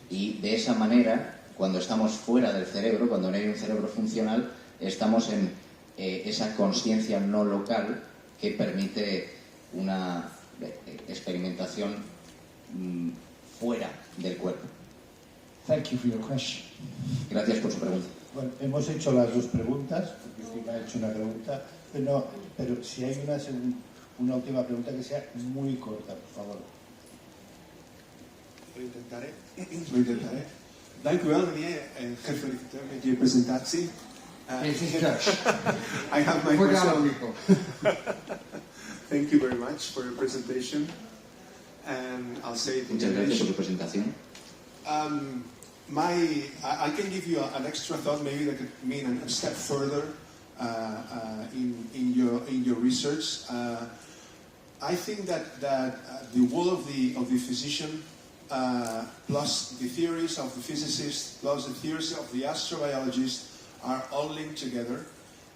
S3: Y de esa manera, cuando estamos fuera del cerebro, cuando no hay un cerebro funcional, estamos en esa consciencia no local que permite una experimentación fuera del cuerpo.
S2: Thank you for your question.
S3: Gracias por su pregunta.
S5: Bueno, hemos hecho las dos preguntas, porque usted me ha hecho una pregunta, pero si hay una última pregunta que sea muy corta, por favor.
S7: Lo intentaré. Dank u wel, meneer. Gefeliciteerd met je presentatie.
S2: This is Dutch.
S7: I have my
S2: For the
S7: question.
S2: other people.
S7: Thank you very much for your presentation. And I'll say it in
S3: Muchas gracias por
S7: English.
S3: su presentación.
S7: I can give you an extra thought, maybe that could mean a step further in your research. I think that the role of the physician, plus the theories of the physicist, plus the theories of the astrobiologist, are all linked together.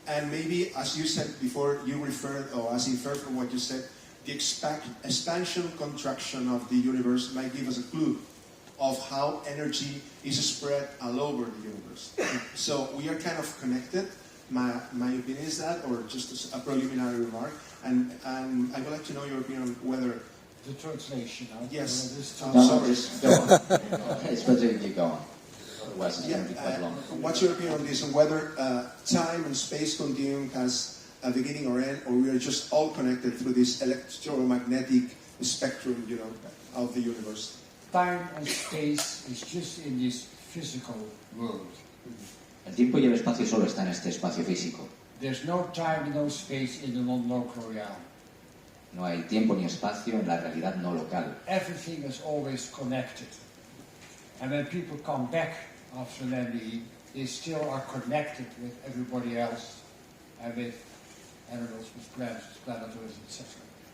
S7: And maybe, as you said before, you referred, or as inferred from what you said, the expansion contraction of the universe might give us a clue of how energy is spread all over the universe. So we are kind of connected. My opinion is that, or just a preliminary remark. And I would like to know your opinion on whether...
S2: The translation.
S7: Yes.
S3: No, just go on. It's better if you go on. Otherwise it's going to be quite long.
S7: What's your opinion on this, and whether time and space continuum has a beginning or end, or we are just all connected through this electromagnetic spectrum, of the universe?
S2: Time and space is just in this physical world.
S3: El tiempo y el espacio solo están en este espacio físico.
S2: There's no time and no space in the non-local realm.
S3: No hay tiempo ni espacio en la realidad no local.
S2: Everything is always connected. And when people come back after an MBE, they still are connected with everybody else and with animals, with plants, with planetoids, etc.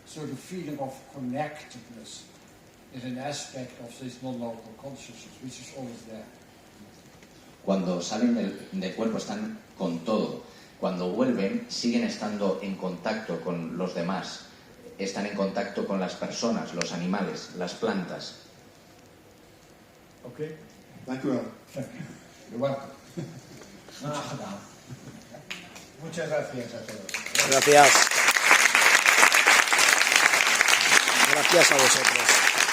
S2: So the feeling of connectedness is an aspect of this non-local consciousness, which is always there.
S3: Cuando salen del cuerpo están con todo. Cuando vuelven siguen estando en contacto con los demás. Están en contacto con las personas, los animales, las plantas.
S7: Okay. Thank you.
S2: You're welcome.
S5: Muchas gracias a todos.
S1: Gracias. Gracias a vosotros.